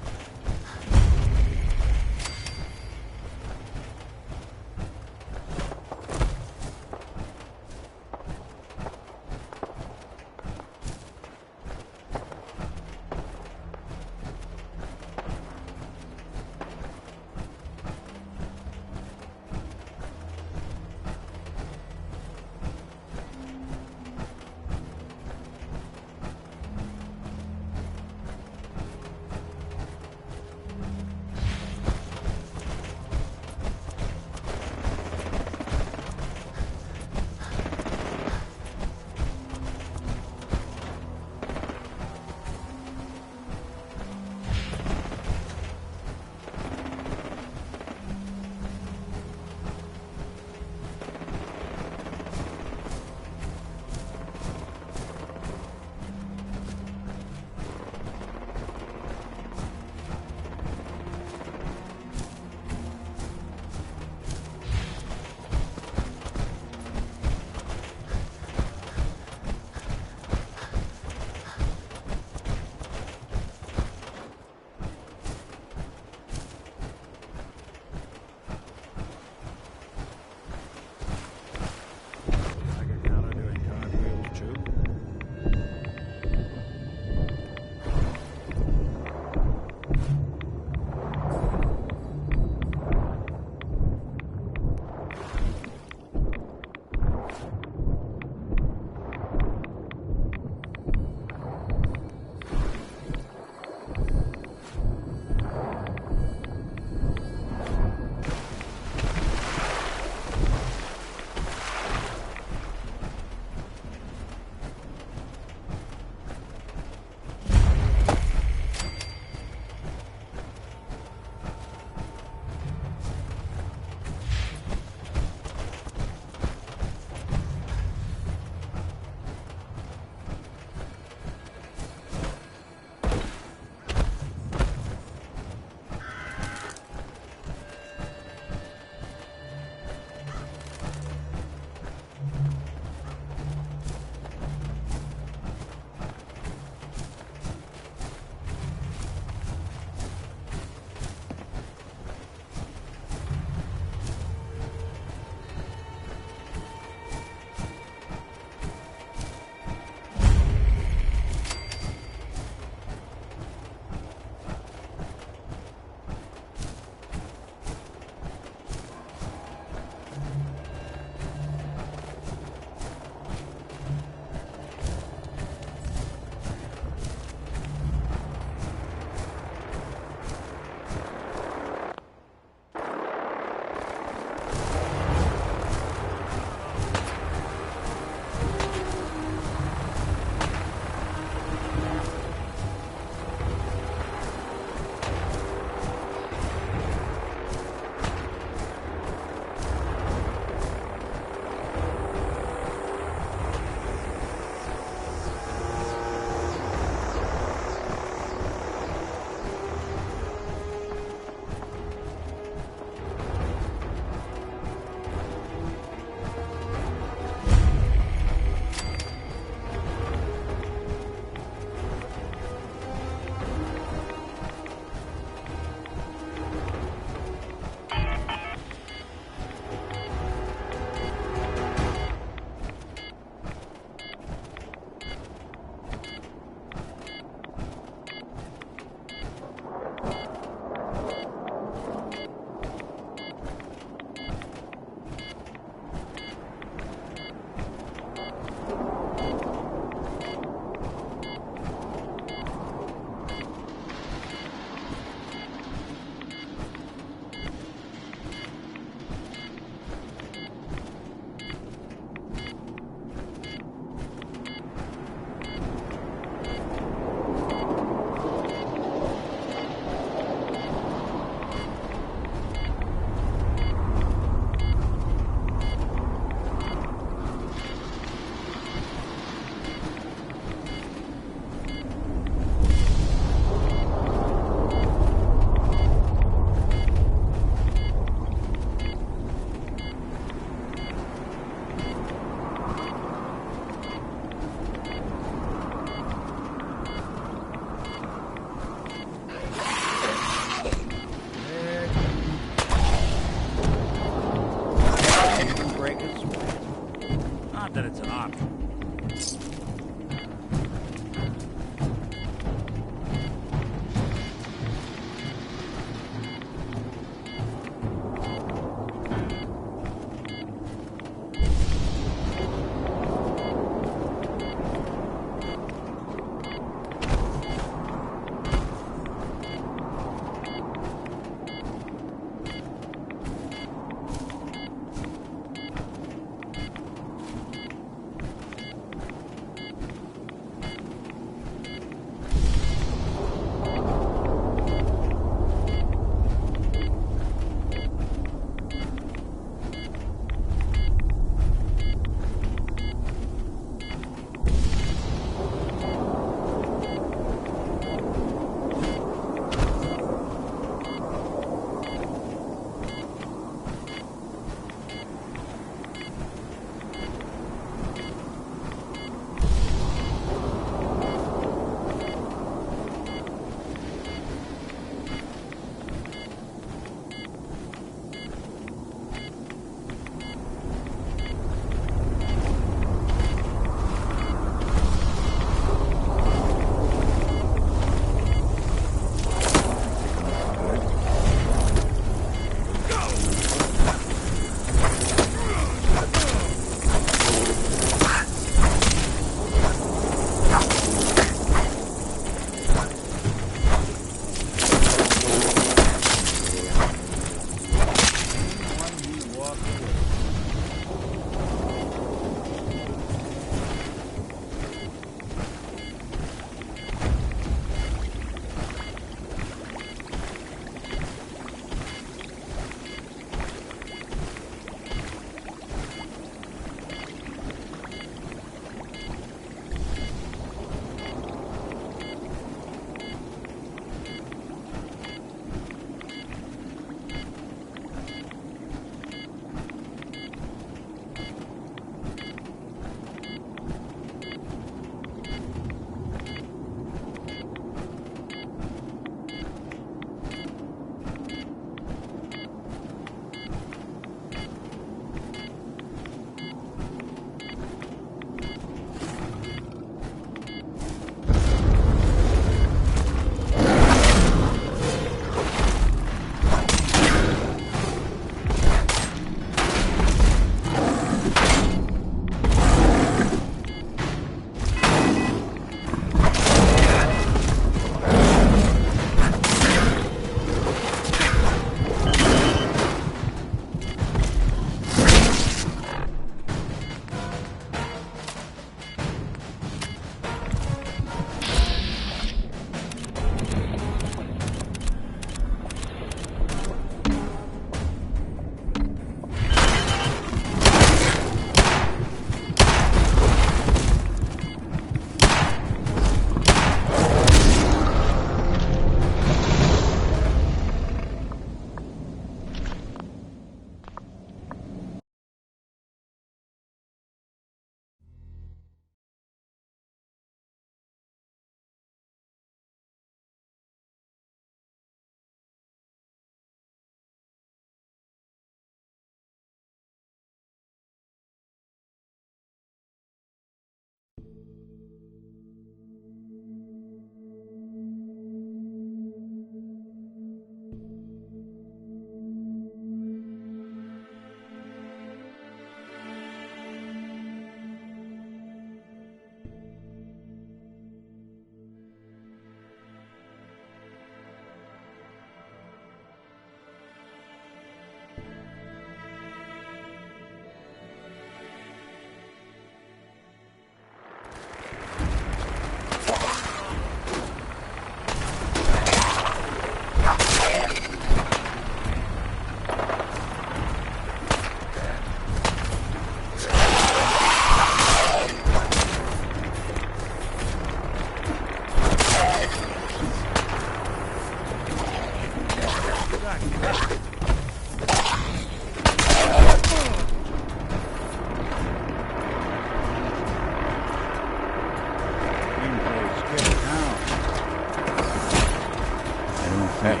Hey.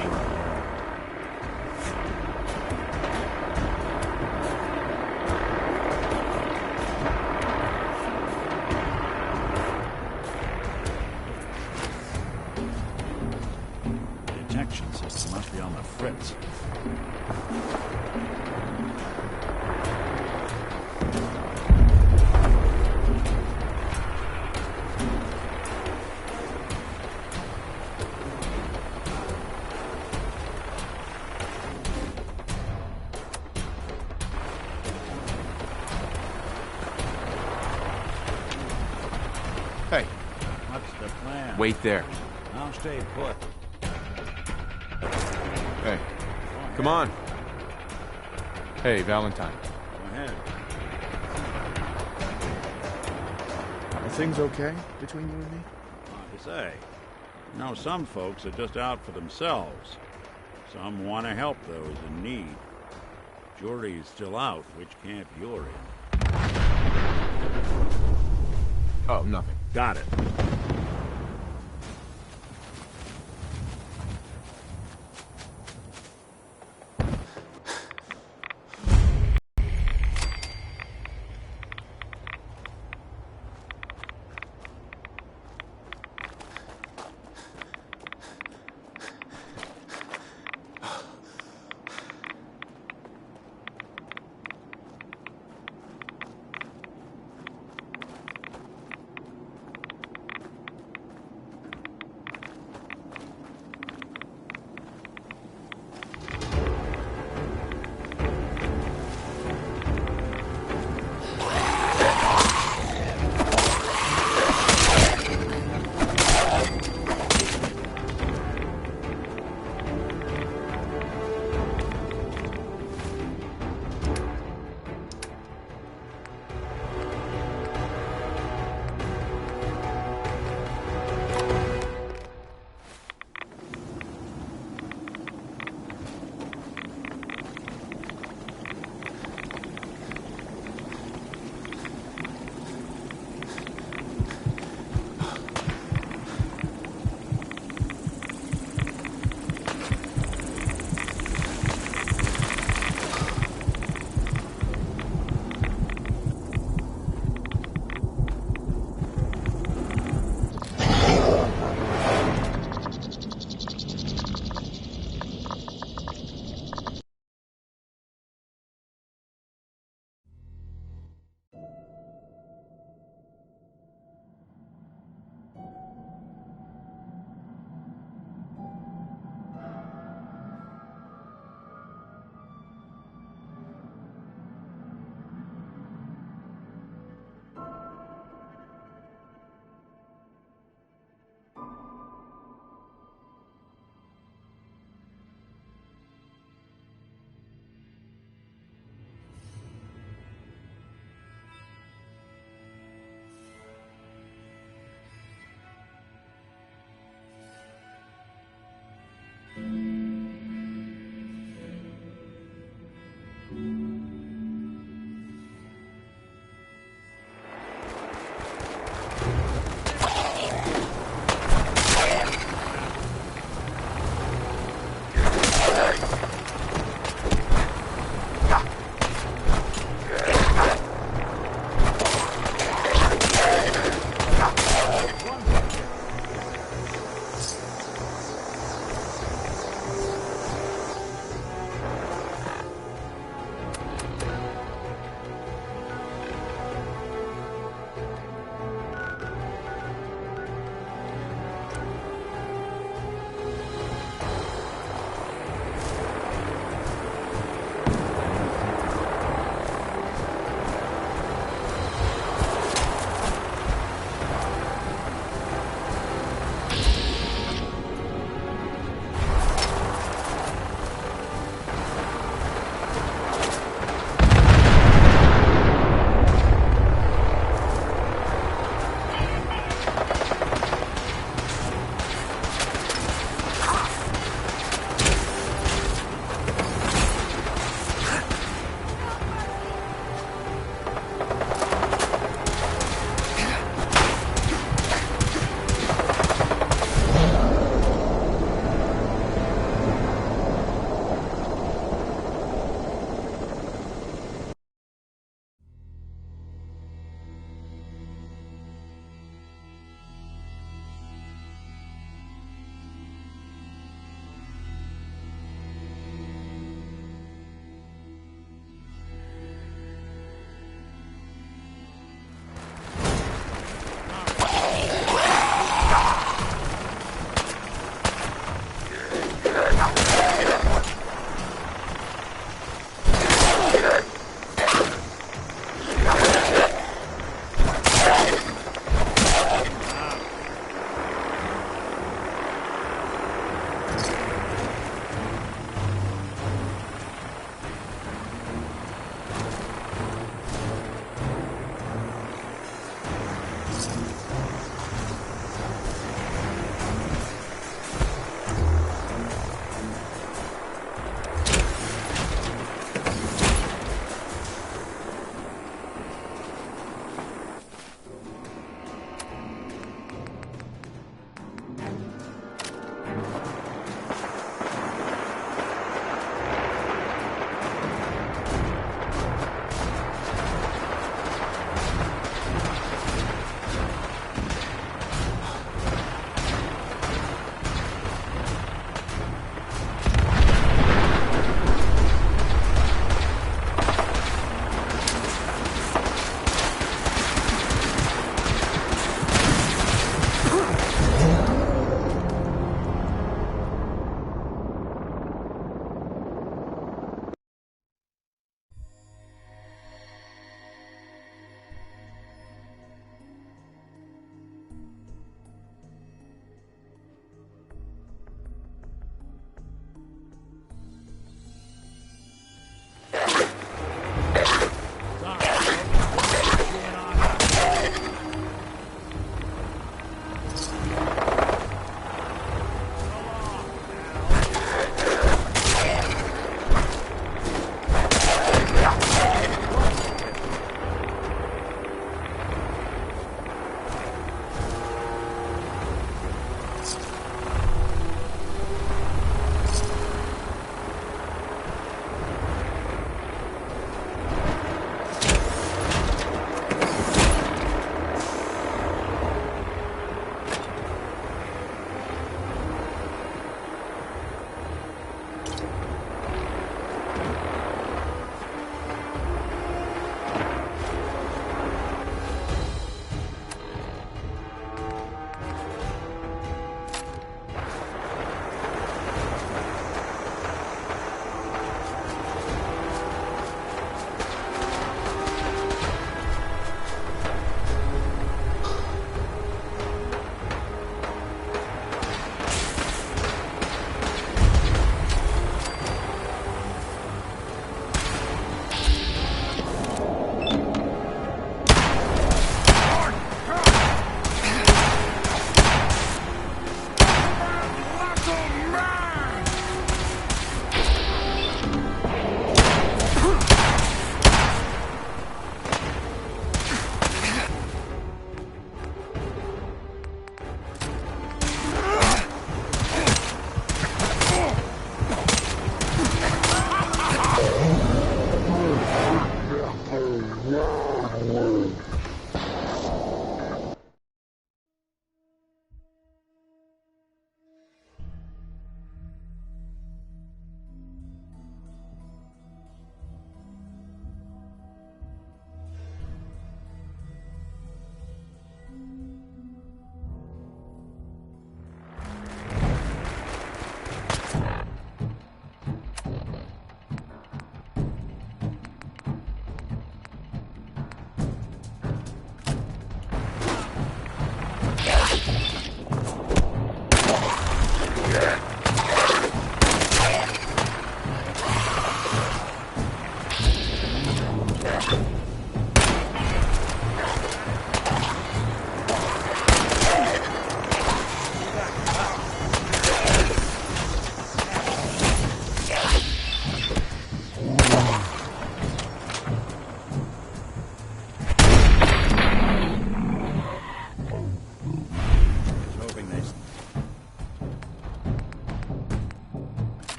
Detection system must be on the fritz.
Hey.
What's the plan?
Wait there.
I'll stay put.
Hey. Come on. Hey, Valentine.
Go ahead.
Are things okay between you and me?
Hard to say. You know, some folks are just out for themselves. Some want to help those in need. Jury's still out which camp you're in.
Oh, nothing.
Got it.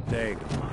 Take one.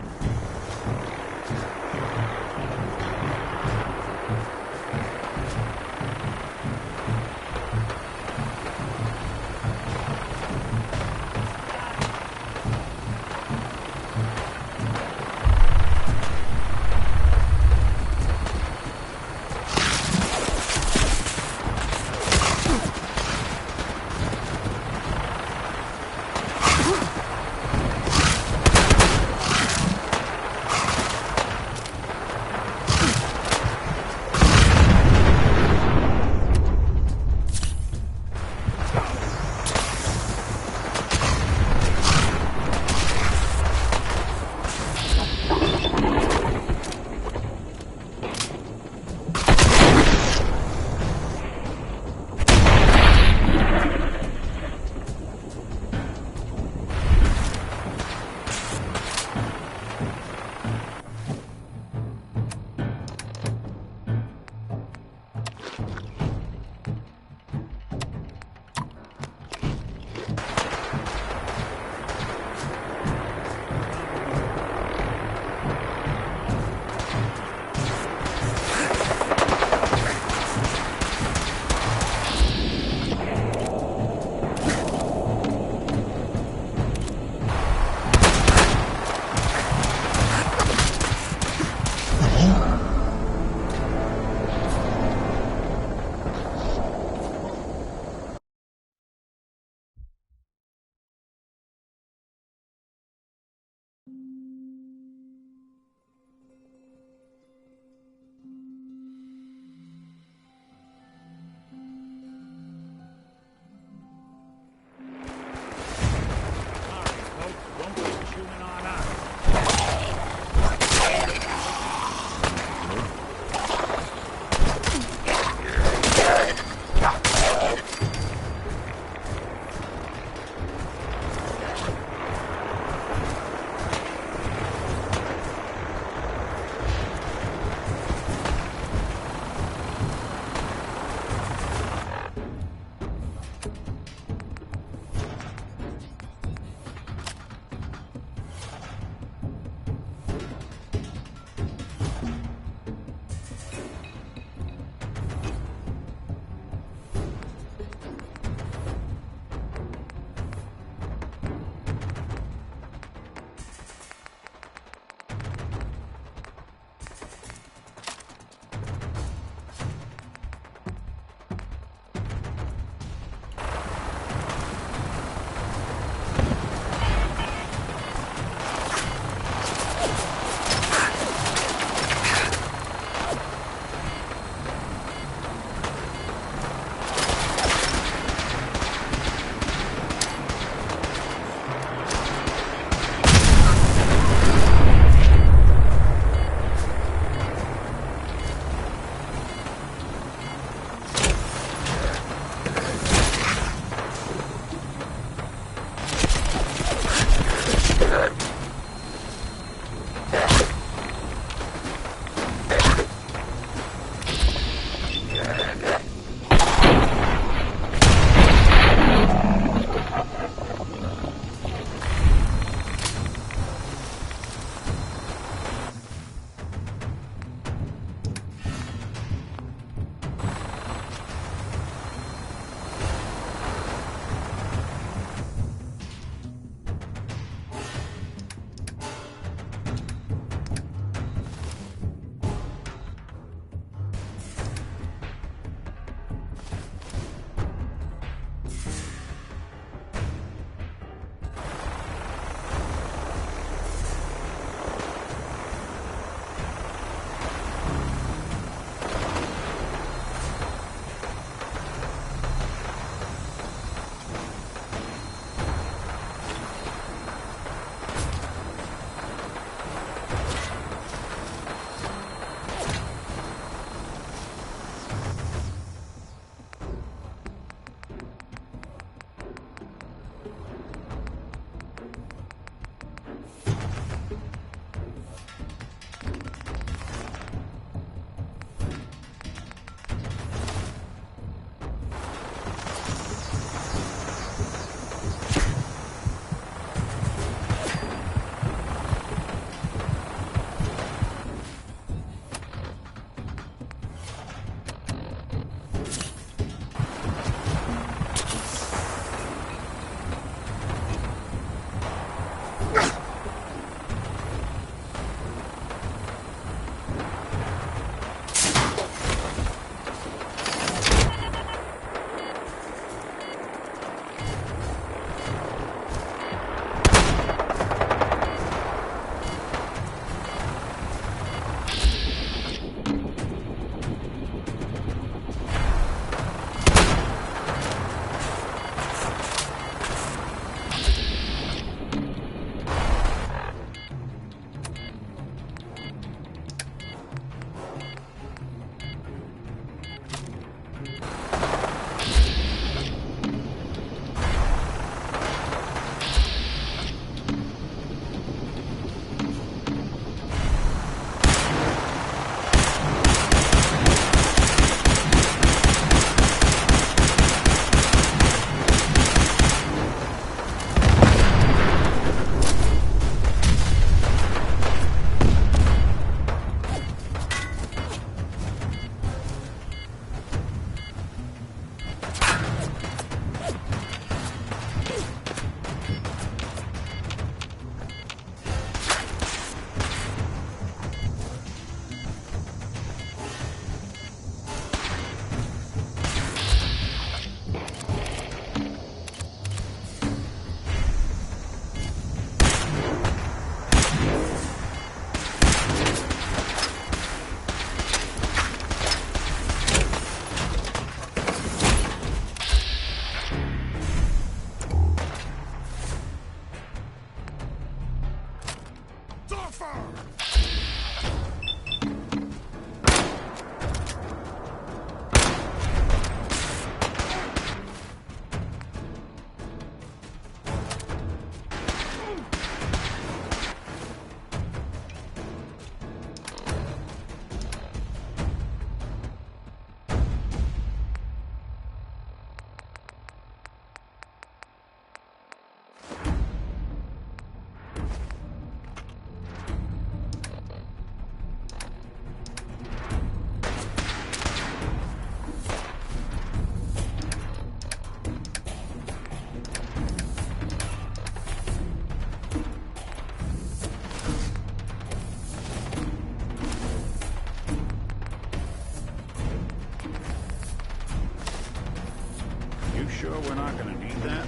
You sure we're not gonna need that?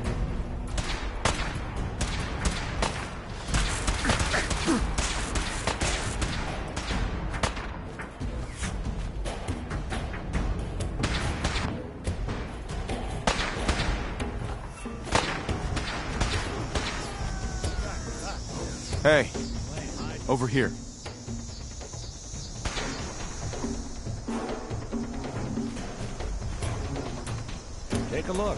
Hey, over here.
Take a look.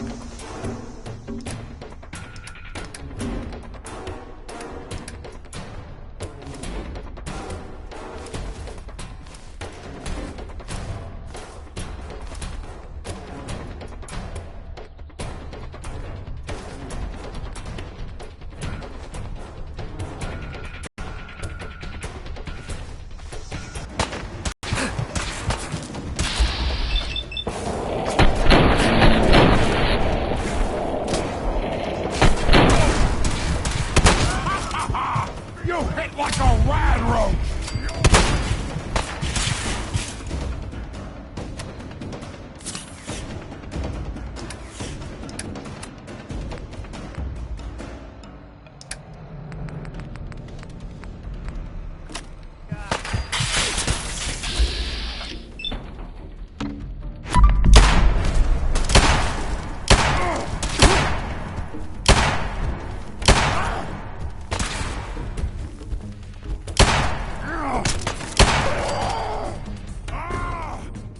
You hit like a rad roach!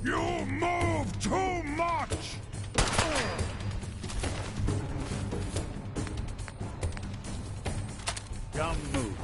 You move too much!
Dumb move.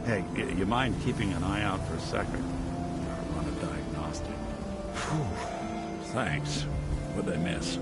Hey, you mind keeping an eye out for a second? Run a diagnostic. Whew. Thanks. What'd they miss?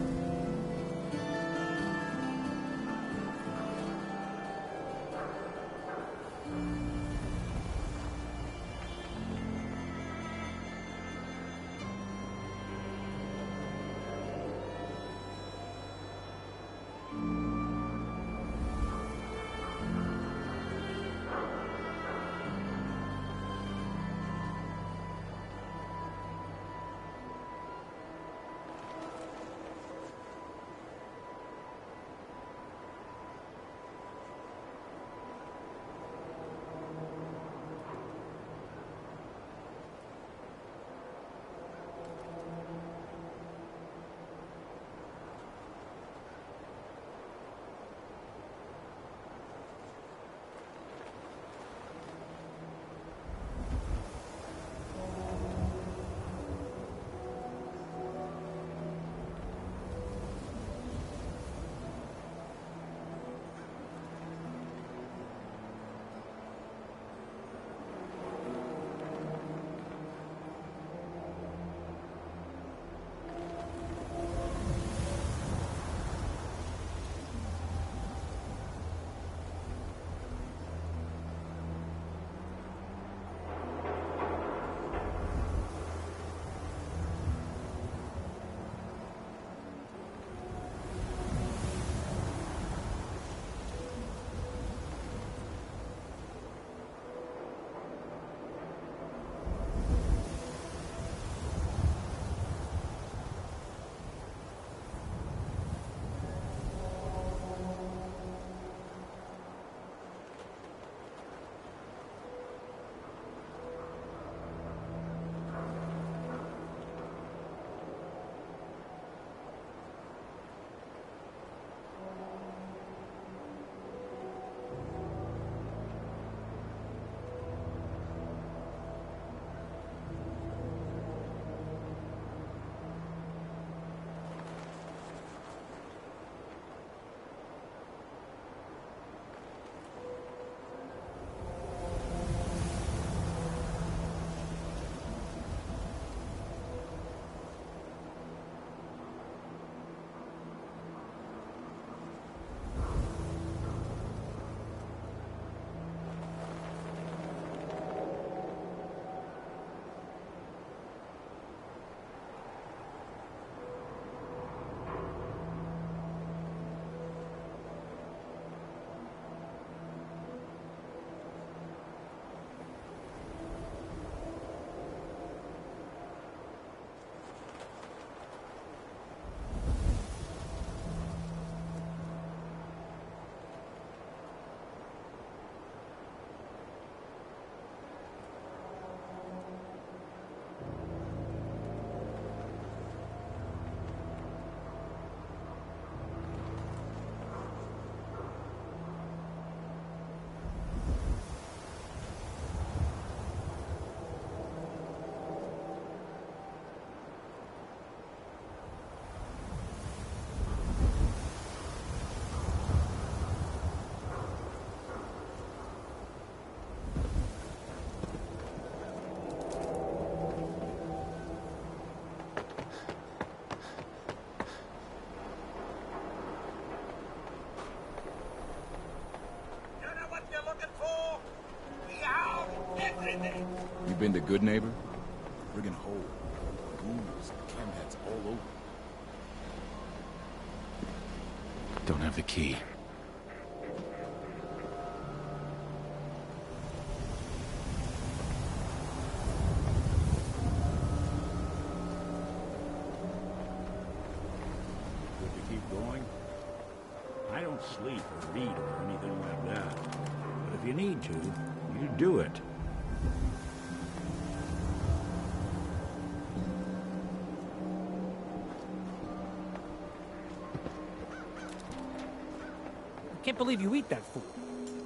You been to Good Neighbor? Friggin' hole. Ghouls, chem heads all over.
Don't have the key.
Good to keep going? I don't sleep or read or anything like that. But if you need to, you do it.
I can't believe you eat that food.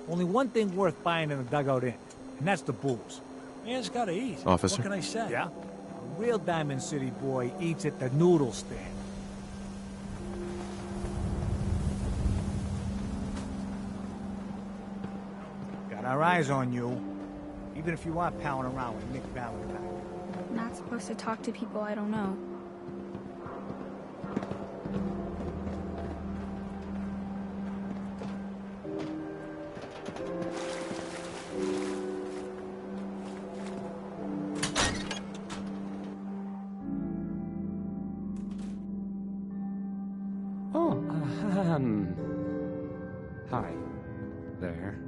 Only one thing worth buying in the dugout inn, and that's the booze. Man's gotta eat.
Officer?
What can I say? Yeah? A real Diamond City boy eats at the noodle stand. Got our eyes on you. Even if you are palling around with Nick Valentine.
I'm not supposed to talk to people I don't know.
Hi. There.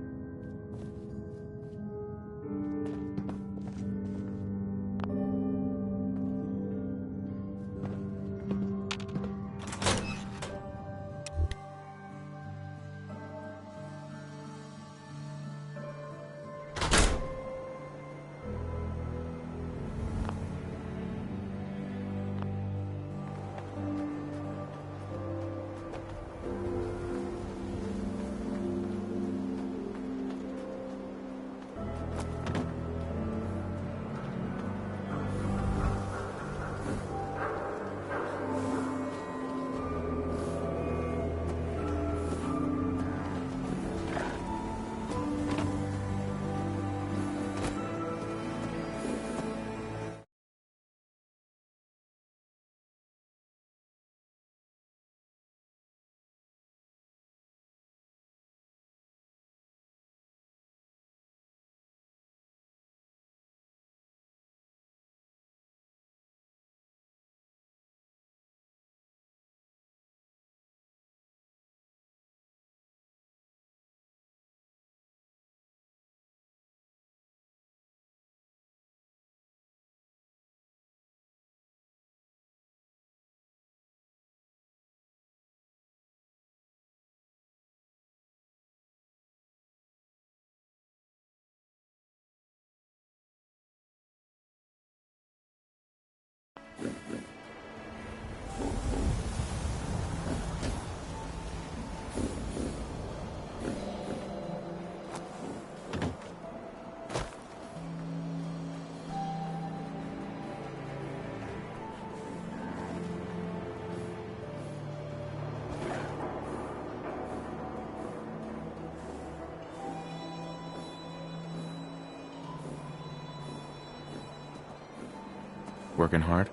Working hard?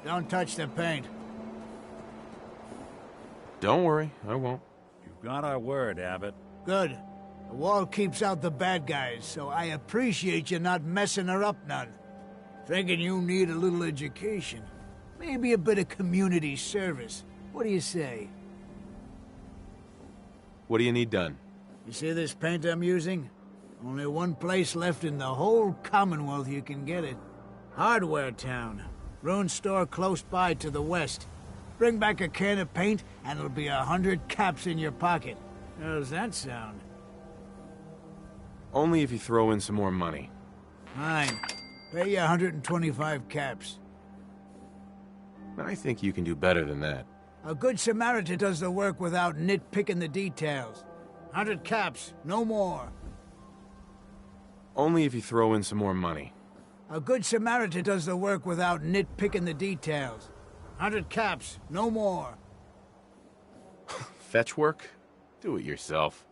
Don't touch the paint.
Don't worry, I won't.
You've got our word, Abbott.
Good. The wall keeps out the bad guys, so I appreciate you not messing her up none. Thinking you need a little education. Maybe a bit of community service. What do you say?
What do you need done?
You see this paint I'm using? Only one place left in the whole Commonwealth you can get it. Hardware Town. Ruin store close by to the west. Bring back a can of paint, and it'll be 100 caps in your pocket. How's that sound?
Only if you throw in some more money.
Fine. Pay you 125 caps.
I think you can do better than that.
A good Samaritan does the work without nitpicking the details. 100 caps, no more.
Only if you throw in some more money.
A good Samaritan does the work without nitpicking the details. 100 caps, no more.
Fetch work? Do it yourself.